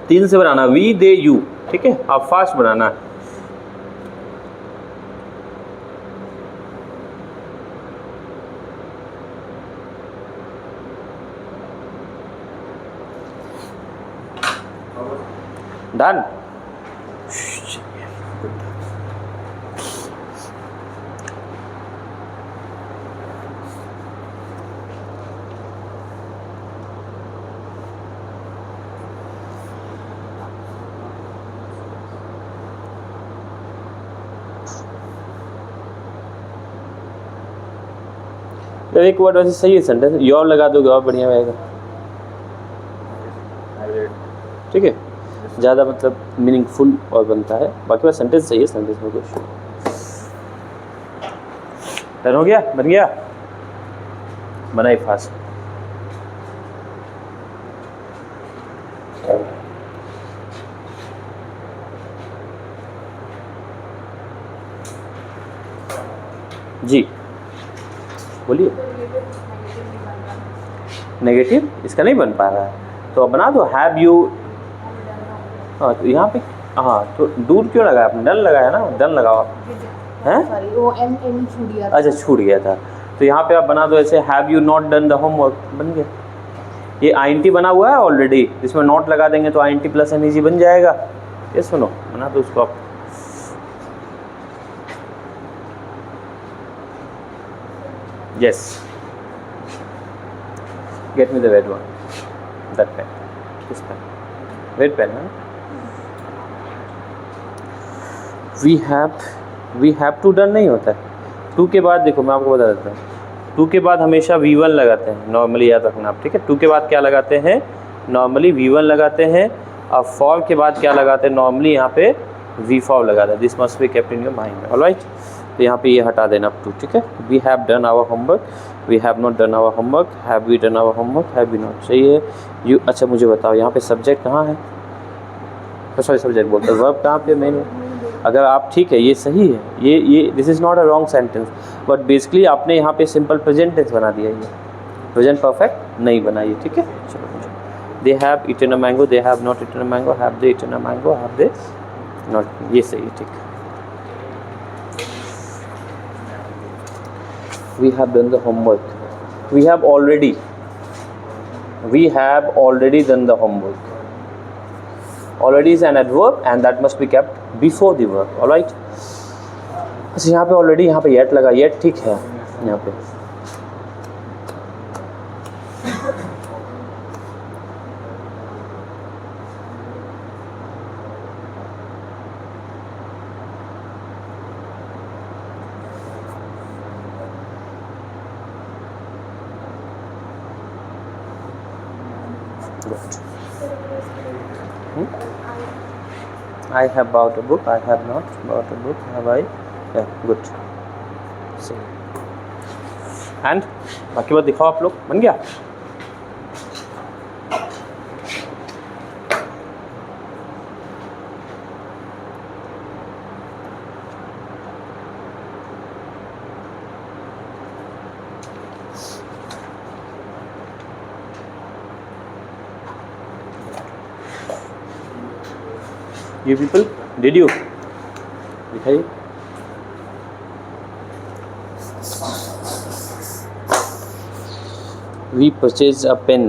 तीन से बनाना, वी दे यू, ठीक है, आप फास्ट बनाना। डन। तो एक वर्ड वैसे सही है सेंटेंस, योर लगा दोगे और बढ़िया रहेगा, ठीक है, ज़्यादा मतलब मीनिंगफुल और बनता है। बाकी बात सेंटेंस सही है, सेंटेंस में कुछ डन हो गया, बन गया, बनाई फास्ट। जी बोलिए। नेगेटिव इसका नहीं बन पा रहा है, तो अब बना दो हैव यू। हाँ तो यहाँ पे, हाँ तो दूर क्यों लगाया आपने? डन लगाया ना, डन लगाओ हैं। अच्छा छूट गया था, तो यहाँ पे आप बना दो ऐसे, have you not done the homework, बन गया। ये INT बना हुआ है ऑलरेडी, इसमें नॉट लगा देंगे तो INT प्लस NEG बन जाएगा। ये सुनो, बना दो उसको आप। Yes, get me the red one, that pen, this pen, red pen, huh? we have to done नहीं होता है। टू के बाद देखो मैं आपको बता देता हूँ, टू के बाद हमेशा V1 लगाते हैं नॉर्मली, याद रखना आप, ठीक है। टू के बाद क्या लगाते हैं? नॉर्मली V1 लगाते हैं, और फॉर के बाद क्या लगाते हैं? नॉर्मली यहाँ पे V4 लगाते हैं। This must be kept in your mind, alright. तो यहाँ पे ये हटा देना टू, ठीक है। We have done our homework, we have not done our homework, have we done our homework, have we not, सही है। यू, अच्छा मुझे बताओ यहाँ पे सब्जेक्ट कहाँ है? सॉरी सब्जेक्ट बोलते हैं, वर्ब कहाँ पे मेन? अगर आप, ठीक है ये सही है, ये this is not a wrong sentence, but basically आपने यहाँ पे सिंपल प्रेजेंट टेंस बना दिया, ये प्रेजेंट परफेक्ट नहीं बनाइए, ठीक है। चलो, they have eaten a mango, they have not eaten a mango, have they eaten a mango, have they not, ये सही है, ठीक है। We have done the homework, we have already done the homework, already is an adverb and that must be kept before the verb. All right. अच्छा यहाँ पे already यहाँ पे yet लगा, yet ठीक है यहाँ पे. I have bought a book. I have not bought a book. Have I? Yeah, good. So, and बाकी बात दिखाओ आप लोग. बन गया? You people, did you? दिखाइए. We purchased a pen.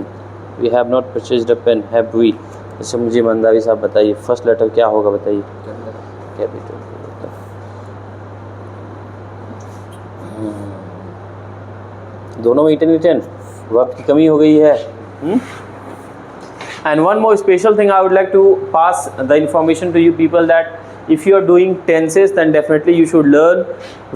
We have not purchased a pen. Have we? इससे मुझे ईमानदारी साहब बताइए. फर्स्ट लेटर क्या होगा बताइए. कैपिटल. दोनों में इटन वर्ब की कमी हो गई है. And one more special thing I would like to pass the information to you people that if you are doing tenses then definitely you should learn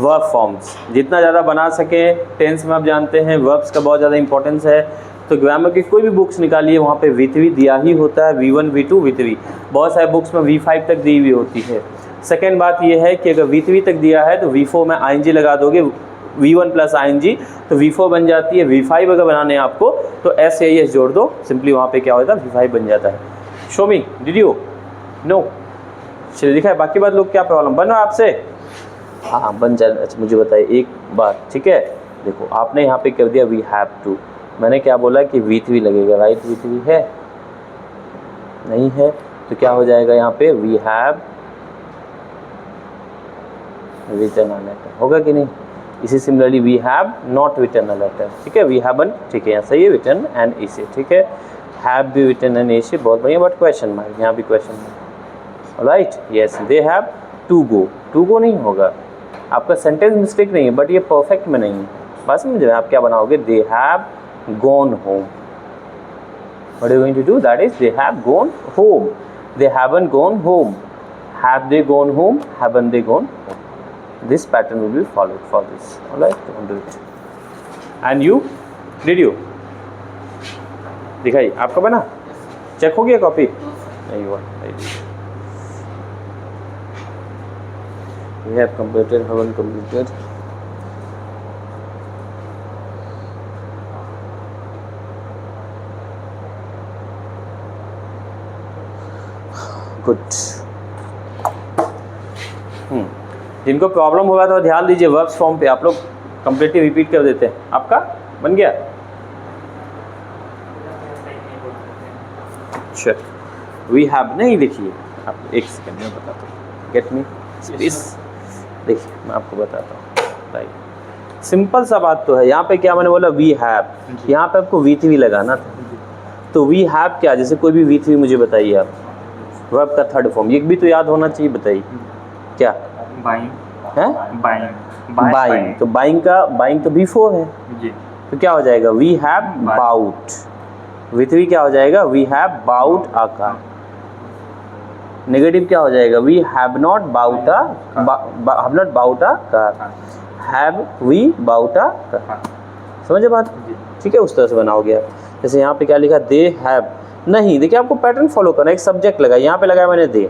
verb forms. जितना ज़्यादा बना सकें टेंस में. आप जानते हैं verbs का बहुत ज़्यादा इंपॉर्टेंस है. तो ग्रामर की कोई भी बुक्स निकालिए वहाँ पे V3 दिया ही होता है. V1 V2 V3. बहुत सारे बुक्स में V5 तक दी हुई होती है. सेकेंड बात ये है कि अगर V3 तक दिया है तो V4 में ING लगा दोगे. V1 प्लस ING तो V4 बन जाती है. V5 अगर बनाने हैं आपको तो S या S जोड़ दो. सिंपली वहाँ पे क्या होता है V5 बन जाता है. Show me, did you? No. चलिए दिखा है. बाकी बात लोग क्या प्रॉब्लम बन रहा है आपसे? हाँ बन जाए. अच्छा मुझे बताइए एक बात. ठीक है देखो आपने यहाँ पे कर दिया वी हैव टू. मैंने क्या बोला कि V3 लगेगा. राइट V3 है नहीं है तो क्या हो जाएगा यहाँ पे we have written a letter. होगा कि नहीं? इसी similarly we have not written a letter. ठीक है वी हैवन ठीक है यहाँ सही है. रिटन एंड एसे ठीक है. हैव भी रिटन एंड एसे बहुत बढ़िया. बट क्वेश्चन मार्क यहाँ भी question mark. Right yes they have to go. To go नहीं होगा. आपका सेंटेंस मिस्टेक नहीं है बट ये परफेक्ट में नहीं है. बात समझ रहे हैं? आप क्या बनाओगे? They have gone home. What are you going to do? That is they have gone home. They haven't gone home. Have they gone home? Haven't they gone home. This pattern will be followed for this. All right, don't do it. And you, did you? दिखाइए आपका बना. चेक हो गया कॉपी? नहीं हुआ. We have completed, haven't completed. Good. जिनको प्रॉब्लम होगा तो ध्यान दीजिए वर्ब्स फॉर्म पे. आप लोग कंप्लीटली रिपीट कर देते हैं. आपका बन गया? अच्छा वी हैव नहीं. देखिए आप एक सेकंड में बताता हूँ. Get me space. देखिए मैं आपको बताता हूँ. राइट सिंपल सा बात तो है. यहाँ पे क्या मैंने बोला वी हैव. यहाँ पे आपको V3 लगाना था. तो वी हैव क्या? जैसे कोई भी V3 मुझे बताइए आप. वर्ब का थर्ड फॉर्म ये भी तो याद होना चाहिए. बताइए क्या? बाइंग है. बाइंग तो बाइंग तो B4 है जी. तो क्या हो जाएगा? We have bought. V3 क्या हो जाएगा? We have bought a car. Negative क्या हो जाएगा? We have not bought a car. Have we bought a car. समझे बात? ठीक है उस तरह से बनाओगे आप. जैसे यहाँ पे क्या लिखा? दे हैव नहीं. देखिए आपको पैटर्न फॉलो करना. एक सब्जेक्ट लगा यहाँ पे लगाया मैंने दे.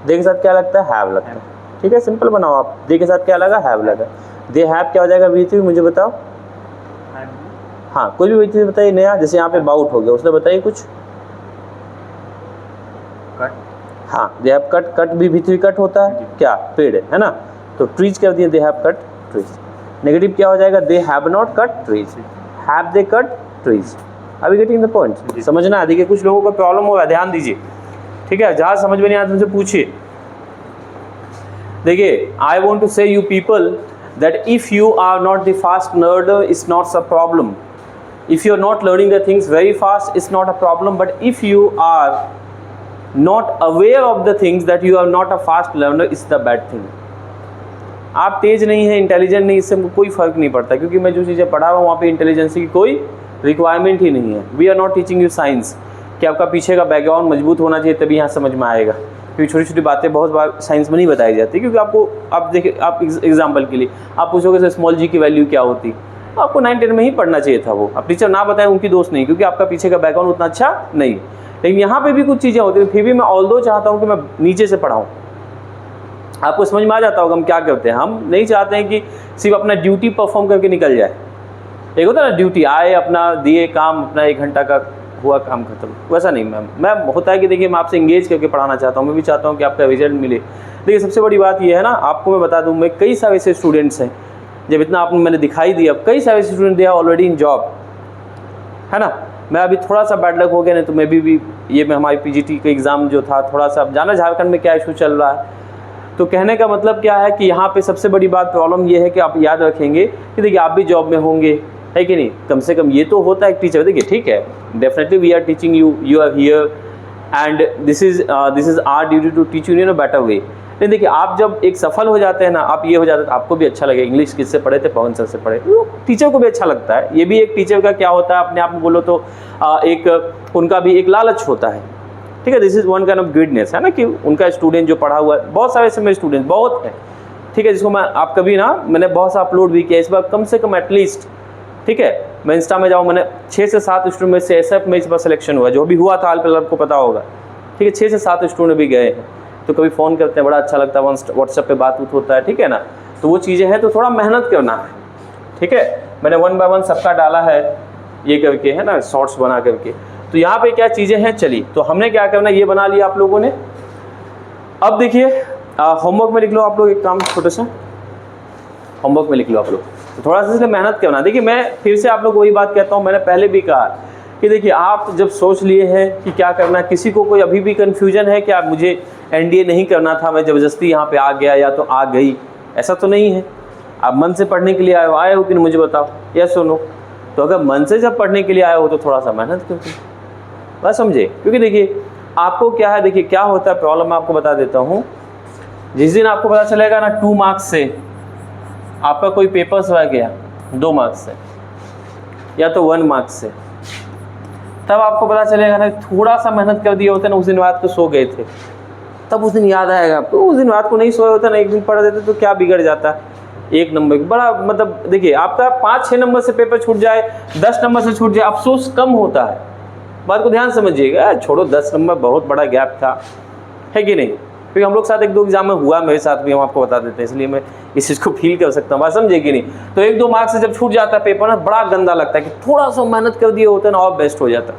दे के साथ क्या लगता है? हैव लगता है. ठीक है सिंपल बनाओ आप. दे के साथ क्या लगा? हैव लगा. दे हैव क्या हो जाएगा? V3 मुझे बताओ. हाँ कोई भी V3 बताइए नया. जैसे यहाँ पे बाउट हो गया उसने बताइए कुछ. कट. हाँ दे हैव कट. कट भी V3 कट होता है. क्या? पेड़ है ना. तो ट्रीज कर दिए. They have cut trees. Negative क्या हो जाएगा? दे have not cut trees. Have they cut trees. अभी गेटिंग द पॉइंट. समझना है. देखिए कुछ लोगों को प्रॉब्लम होगा. ध्यान दीजिए. ठीक है जहाँ समझ में नहीं आता उनसे पूछिए. देखिए I want to say you people that if you are not the fast learner it's not a problem. If you are not learning the things very fast it's not a problem. But if you are not aware of the things that you are not a fast learner is the bad thing. आप तेज नहीं है, इंटेलिजेंट नहीं, इससे कोई फ़र्क नहीं पड़ता, क्योंकि मैं जो चीज़ें पढ़ा रहा हूँ वहाँ पे इंटेलिजेंसी की कोई रिक्वायरमेंट ही नहीं है। We are not teaching you science कि आपका पीछे का बैकग्राउंड मजबूत होना चाहिए तभी यहाँ समझ में आएगा, क्योंकि छोटी छोटी बातें बहुत बार साइंस में नहीं बताई जाती। क्योंकि आपको, आप देखिए, आप एग्जाम्पल के लिए आप पूछोगे सर स्मॉल जी की वैल्यू क्या होती, आपको 9-10 में ही पढ़ना चाहिए था वो। अब टीचर ना बताए उनकी दोस्त नहीं, क्योंकि आपका पीछे का बैकग्राउंड उतना अच्छा नहीं। लेकिन यहाँ पे भी कुछ चीज़ें होती हैं, फिर भी मैं ऑल्दो चाहता हूँ कि मैं नीचे से पढ़ाऊँ। आपको समझ में आ जाता होगा हम क्या करते हैं। हम नहीं चाहते हैं कि सिर्फ अपना ड्यूटी परफॉर्म करके निकल जाए। एक होता है ना ड्यूटी, आए अपना दिए काम, अपना 1 घंटा का हुआ काम खत्म, वैसा नहीं मैम। मैं होता है कि देखिए मैं आपसे इंगेज करके पढ़ाना चाहता हूँ, मैं भी चाहता हूँ कि आपका रिजल्ट मिले। देखिए सबसे बड़ी बात ये है ना, आपको मैं बता दूँ, मैं कई सारे ऐसे स्टूडेंट्स हैं, जब इतना आपने मैंने दिखाई दिया, कई सारे student they are already in job, है ना। मैं अभी थोड़ा सा बैड लक हो गया, नहीं तो मैं भी ये में हमारी पीजीटी का एग्ज़ाम जो था थोड़ा सा, अब जाना झारखंड में क्या इशू चल रहा है। तो कहने का मतलब क्या है कि यहाँ पे सबसे बड़ी बात प्रॉब्लम ये है कि आप याद रखेंगे कि देखिए आप भी जॉब में होंगे, है कि नहीं। कम से कम ये तो होता है एक टीचर, देखिए ठीक है, definitely we are teaching you, you are here and this is our duty to teach you in a better way. लेकिन देखिए आप जब एक सफल हो जाते हैं ना, आप ये हो जाते हैं, आपको भी अच्छा लगेगा। इंग्लिश किससे पढ़े थे? पवन सर से पढ़े, टीचर को भी अच्छा लगता है। ये भी एक टीचर का क्या होता है, अपने आप में बोलो तो एक उनका भी एक लालच होता है, ठीक है। This is one kind of greatness, है ना, कि उनका स्टूडेंट जो पढ़ा हुआ है, बहुत सारे ऐसे मेरे स्टूडेंट बहुत हैं, ठीक है, जिसको मैं आप कभी ना, मैंने बहुत सा अपलोड भी किया इस बार, कम से कम एटलीस्ट, ठीक है, मैं इंस्टा में जाऊँ, मैंने 6 से 7 स्टूडेंट में से ऐसा में इस बार सिलेक्शन हुआ, जो भी हुआ था हाल फिलहाल आपको पता होगा, ठीक है। 6 से 7 स्टूडेंट भी गए हैं, तो कभी फ़ोन करते हैं, बड़ा अच्छा लगता है, व्हाट्सएप पे बात होता है, ठीक है ना। तो वो चीज़ें हैं, तो थोड़ा मेहनत करना है, ठीक है। मैंने 1 बाय 1 सबका डाला है ये करके, है ना, शॉर्ट्स बना करके। तो यहाँ पे क्या चीज़ें हैं, चलिए, तो हमने क्या करना, ये बना लिया आप लोगों ने। अब देखिए होमवर्क में लिख लो आप लोग, एक काम छोटा सा होमवर्क में लिख लो आप लोग, तो थोड़ा सा इसलिए मेहनत करना। देखिए मैं फिर से आप लोग वही बात कहता हूँ, मैंने पहले भी कहा कि देखिए आप जब सोच लिए हैं कि क्या करना, किसी को कोई अभी भी कन्फ्यूजन है कि आप मुझे एनडीए नहीं करना था, मैं ज़बरदस्ती यहाँ पे आ गया या तो आ गई, ऐसा तो नहीं है। आप मन से पढ़ने के लिए आए हो कि नहीं, मुझे बताओ, यस और नो। तो अगर मन से जब पढ़ने के लिए आए हो तो थोड़ा सा मेहनत करके, बस समझे। क्योंकि देखिए आपको क्या है, देखिए क्या होता है प्रॉब्लम, मैं आपको बता देता हूँ। जिस दिन आपको पता चलेगा ना 2 मार्क्स से आपका कोई पेपर्स रह गया 2 मार्क्स से या तो 1 मार्क्स से, तब आपको पता चलेगा ना थोड़ा सा मेहनत कर दिए होते ना, उस दिन रात को सो गए थे, तब उस दिन याद आएगा आपको। उस दिन रात को नहीं सोए होते ना, एक दिन पढ़ देते तो क्या बिगड़ जाता, 1 नंबर बड़ा, मतलब देखिए आपका 5-6 नंबर से पेपर छूट जाए, 10 नंबर से छूट जाए, अफसोस कम होता है। बात को ध्यान समझिएगा, छोड़ो 10 नंबर बहुत बड़ा गैप था, है कि नहीं। क्योंकि हम लोग साथ 1-2 एग्जाम में हुआ, मेरे साथ भी, हम आपको बता देते हैं, इसलिए मैं इस चीज़ को फील कर सकता हूँ, बात समझे कि नहीं। तो 1-2 मार्क्स से जब छूट जाता है पेपर ना, बड़ा गंदा लगता है कि थोड़ा सा मेहनत कर दिए होते ना और बेस्ट हो जाता,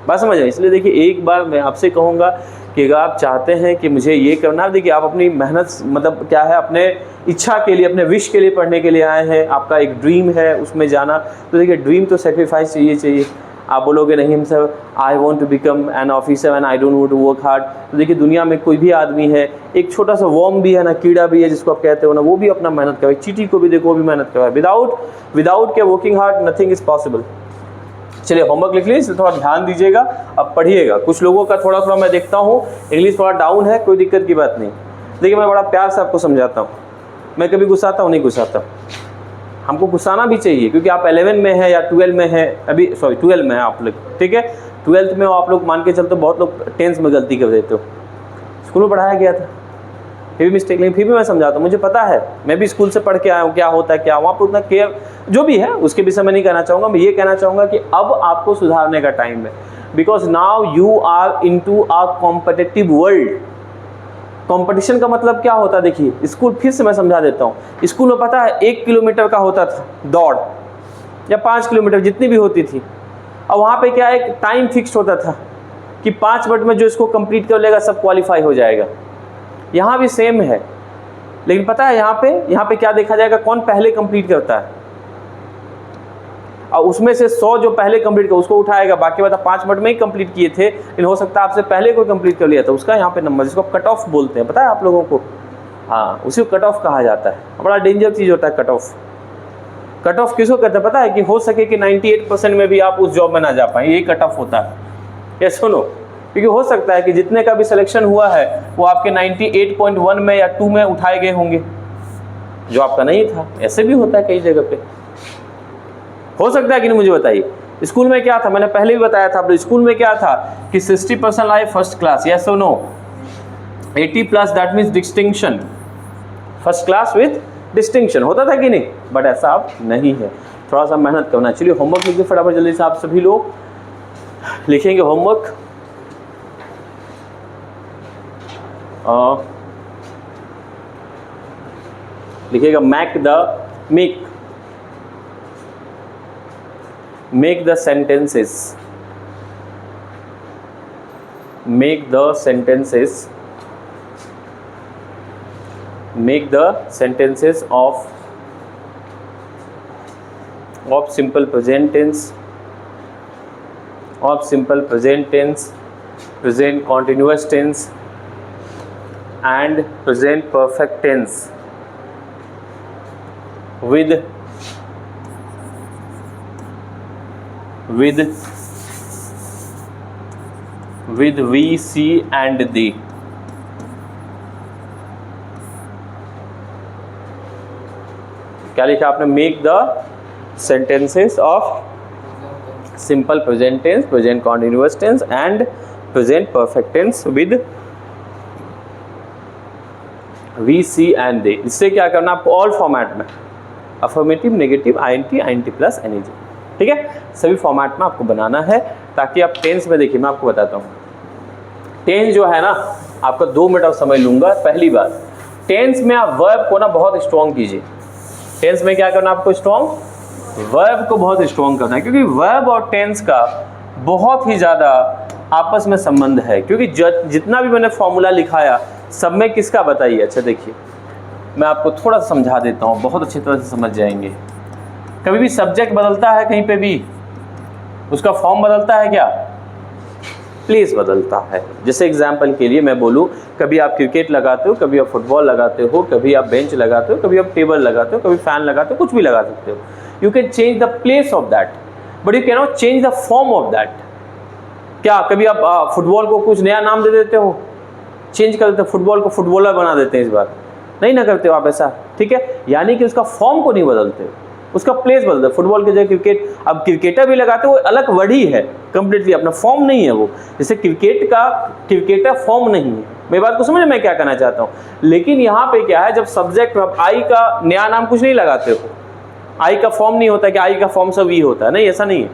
बात समझ आए। इसलिए देखिए एक बार मैं आपसे कहूँगा कि अगर आप चाहते हैं कि मुझे ये करना, देखिए आप अपनी मेहनत, मतलब क्या है, अपने इच्छा के लिए, अपने विश के लिए पढ़ने के लिए आए हैं, आपका एक ड्रीम है उसमें जाना, तो देखिए ड्रीम तो सेक्रीफाइस चाहिए। आप बोलोगे नहीं हम sir I want to become an officer and I don't want to work hard, तो देखिए दुनिया में कोई भी आदमी है, एक छोटा सा वर्म भी है ना, कीड़ा भी है जिसको आप कहते हो ना, वो भी अपना मेहनत करे, चींटी को भी देखो वो भी मेहनत करे, विदाउट के working hard nothing is possible. चलिए होमवर्क लिख लीजिए, थोड़ा ध्यान दीजिएगा, अब पढ़िएगा। कुछ लोगों का थोड़ा मैं देखता हूँ इंग्लिश थोड़ा डाउन है, कोई दिक्कत की बात नहीं। देखिए मैं बड़ा प्यार से आपको समझाता हूँ, मैं कभी गुस्साता हूँ नहीं, गुस्साता, हमको गुस्साना भी चाहिए, क्योंकि आप 11 में है या 12 में है, अभी सॉरी 12 में है आप लोग, ठीक है, 12th में हो आप लोग, मान के चलते बहुत लोग 10th में गलती कर देते हो। स्कूल में पढ़ाया गया था, फिर भी मिस्टेक, लेकिन फिर भी मैं समझाता हूँ, मुझे पता है, मैं भी स्कूल से पढ़ के आया हूँ, क्या होता है क्या, वहाँ पर उतना केयर जो भी है उसके विषय में नहीं कहना चाहूँगा। मैं ये कहना चाहूँगा कि अब आपको सुधारने का टाइम है, because now you are into a competitive world. Competition का मतलब क्या होता है, देखिए स्कूल, फिर से मैं समझा देता हूँ। स्कूल में पता है 1 किलोमीटर का होता था दौड़, या 5 किलोमीटर जितनी भी होती थी, और वहाँ पे क्या एक टाइम फिक्स होता था कि 5 मिनट में जो इसको कंप्लीट कर लेगा सब क्वालिफाई हो जाएगा। यहाँ भी सेम है, लेकिन पता है यहाँ पे क्या देखा जाएगा, कौन पहले कंप्लीट करता है, और उसमें से 100 जो पहले कंप्लीट कर उसको उठाएगा, बाकी बता 5 मिनट में ही कंप्लीट किए थे, लेकिन हो सकता है आपसे पहले कोई कंप्लीट कर लिया था, उसका यहाँ पे नंबर, जिसको कट ऑफ बोलते हैं, पता है आप लोगों को, हाँ उसी को कट ऑफ कहा जाता है। बड़ा डेंजर चीज़ होता है कट ऑफ। कट ऑफ किसको कहते हैं पता है, कि हो सके कि 98% में भी आप उस जॉब में ना जा पाए, यही कट ऑफ होता है। ये सुनो, क्योंकि हो सकता है कि जितने का भी सिलेक्शन हुआ है वो आपके 98.1 में या 2 में उठाए गए होंगे, जो आपका नहीं था। ऐसे भी होता है कई जगह पे, हो सकता है कि नहीं, मुझे बताइए। स्कूल में क्या था, मैंने पहले भी बताया था आपको, स्कूल में क्या था कि 60% लाए फर्स्ट क्लास, यस और no. 80+ that means distinction, first class with distinction, होता था कि नहीं, बट ऐसा अब नहीं है। थोड़ा सा मेहनत करना। चलिए होमवर्क लिखिए फटाफट जल्दी से, आप सभी लोग लिखेंगे होमवर्क। लिखिएगा make the sentences of simple present tense, present continuous tense and present perfect tense with we, see and they। क्या लिखा आपने? Make the sentences of simple present tense, present continuous tense and present perfect tense with we, see and they। इससे क्या करना आपको? ऑल फॉर्मेट में, affirmative, negative, INT plus NEG, ठीक है, सभी फॉर्मेट में आपको बनाना है, ताकि आप टेंस में देखिए। मैं आपको बताता हूँ, टेंस जो है ना, आपका 2 मिनट आप समझ लूँगा। पहली बात, टेंस में आप वर्ब को ना बहुत स्ट्रॉन्ग कीजिए। टेंस में क्या करना आपको? स्ट्रॉन्ग, वर्ब को बहुत स्ट्रॉन्ग करना है, क्योंकि वर्ब और टेंस का बहुत ही ज़्यादा आपस में संबंध है। क्योंकि जितना भी मैंने फॉर्मूला लिखाया सब में किसका बताइए? अच्छा देखिए, मैं आपको थोड़ा सा समझा देता हूँ, बहुत अच्छी तरह से समझ जाएंगे। कभी भी सब्जेक्ट बदलता है कहीं पे भी, उसका फॉर्म बदलता है क्या? प्लेस बदलता है। जैसे एग्जाम्पल के लिए मैं बोलूँ, कभी आप क्रिकेट लगाते हो, कभी आप फुटबॉल लगाते हो, कभी आप बेंच लगाते हो, कभी आप टेबल लगाते हो, कभी फैन लगाते हो, कुछ भी लगा सकते हो। You can change the place of that, but you can not change the form of that. क्या कभी आप फुटबॉल को कुछ नया नाम दे देते हो, चेंज कर देते हो, फुटबॉल को फुटबॉलर बना देते हैं? इस बार नहीं ना करते हो आप ऐसा, ठीक है। यानी कि उसका फॉर्म को नहीं बदलते हो, उसका प्लेस बदलता है। फुटबॉल की जगह क्रिकेट, अब क्रिकेटर भी लगाते हो, वो अलग वर्ड ही है कंप्लीटली, अपना फॉर्म नहीं है वो। जैसे क्रिकेट का क्रिकेटर फॉर्म नहीं है। मेरी बात को समझे मैं क्या कहना चाहता हूँ? लेकिन यहाँ पे क्या है, जब सब्जेक्ट में आप आई का नया नाम कुछ नहीं लगाते हो, आई का फॉर्म नहीं होता कि आई का फॉर्म सब ई होता है, नहीं, ऐसा नहीं है।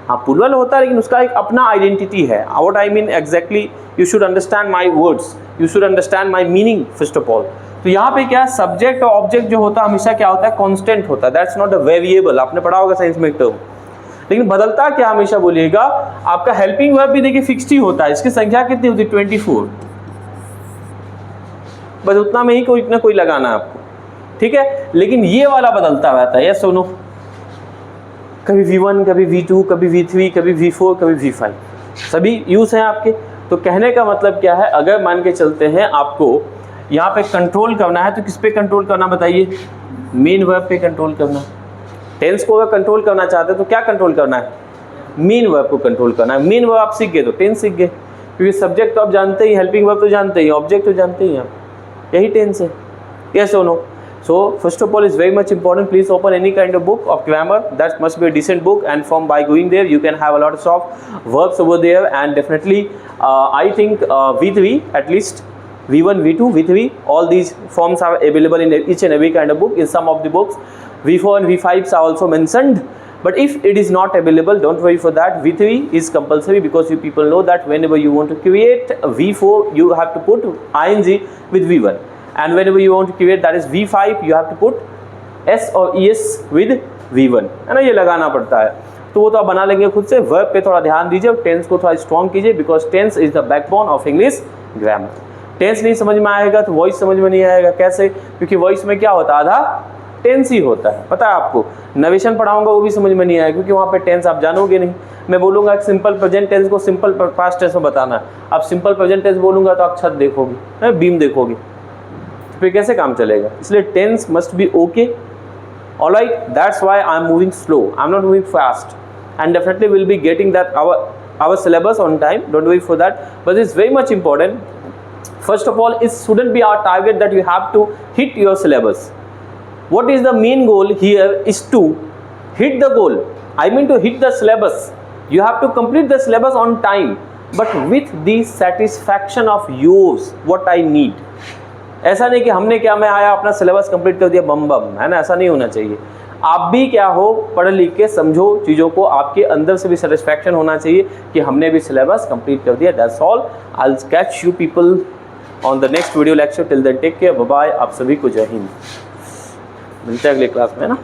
हाँ, प्लूरल होता है, लेकिन उसका एक अपना आइडेंटिटी है। What I mean exactly, you should understand my words, you should understand my meaning first of all. तो यहाँ पे क्या है, सब्जेक्ट और ऑब्जेक्ट जो होता है हमेशा क्या होता है? कांस्टेंट होता है। दैट्स नॉट अ वेरिएबल, आपने पढ़ा होगा साइंस में एक टर्म। लेकिन बदलता क्या हमेशा बोलिएगा, आपका हेल्पिंग वर्ब भी देखिए फिक्स्ड ही होता है। इसकी संख्या कितनी होती है? 24, बस उतना में ही कोई ना कोई लगाना है आपको, ठीक है। लेकिन ये वाला बदलता रहता है, यस सुनो, कभी V1, कभी V2, कभी V3, कभी V4, कभी V5, सभी यूज हैं आपके। तो कहने का मतलब क्या है, अगर मान के चलते हैं आपको यहाँ पे कंट्रोल करना है, तो किस पे कंट्रोल करना बताइए? मेन वर्ब पे कंट्रोल करना। टेंस को अगर कंट्रोल करना चाहते हैं तो क्या कंट्रोल करना है? मेन वर्ब को कंट्रोल करना है। मेन वर्ब आप सीख गए तो टेंस सीख गए, क्योंकि सब्जेक्ट तो आप जानते ही, हेल्पिंग वर्ब तो जानते ही, ऑब्जेक्ट तो जानते ही आप, यही टेंस है, यस और no. So first of all, it's very much important. Please open any kind of book of grammar. That must be a decent book, and from by going there, you can have a lot of verbs over there. And definitely, I think V3 at least, V1, V2, V3, all these forms are available in each and every kind of book. In some of the books, V4 and V5s are also mentioned. But if it is not available, don't worry for that. V3 is compulsory, because you people know that whenever you want to create a V4, you have to put ing with V1. And whenever you want to create that is V5, you have to put S or ES with V1, है ना, ये लगाना पड़ता है। तो वो तो आप बना लेंगे खुद से। वर्ब पे थोड़ा ध्यान दीजिए और टेंस को थोड़ा स्ट्रॉन्ग कीजिए, because tense is the backbone of English grammar. Tense नहीं समझ में आएगा तो वॉइस समझ में नहीं आएगा। कैसे? क्योंकि वॉइस में क्या होता है, आधा टेंस ही होता है। पता है आपको, नवेशन पढ़ाऊंगा वो भी समझ में नहीं आएगा, क्योंकि वहाँ पे टेंस आप जानोगे नहीं। मैं बोलूँगा कि सिंपल प्रेजेंट टेंस को सिंपल पास्ट टेंस में बताना है, आप सिंपल प्रेजेंट टेंस बोलूँगा तो आप छत देखोगे, बीम देखोगे, फिर कैसे काम चलेगा? इसलिए tense must be okay, alright. That's why I am moving slow, I am not moving fast, and definitely will be getting that our our syllabus on time, don't worry for that, but it's very much important. First of all, it shouldn't be our target that you have to hit your syllabus. What is the main goal here is to hit the goal. I mean to hit the syllabus. You have to complete the syllabus on time, but with the satisfaction of yours, what I need. ऐसा नहीं कि हमने क्या, मैं आया अपना सिलेबस कंप्लीट कर दिया बम बम, है ना, ऐसा नहीं होना चाहिए। आप भी क्या हो, पढ़ लिख के समझो चीज़ों को, आपके अंदर से भी सेटिस्फैक्शन होना चाहिए कि हमने भी सिलेबस कंप्लीट कर दिया। That's all. I will catch you people on the next video lecture. Till then take care, bye bye. आप सभी को जय हिंद। मिलते हैं अगले क्लास में, है ना।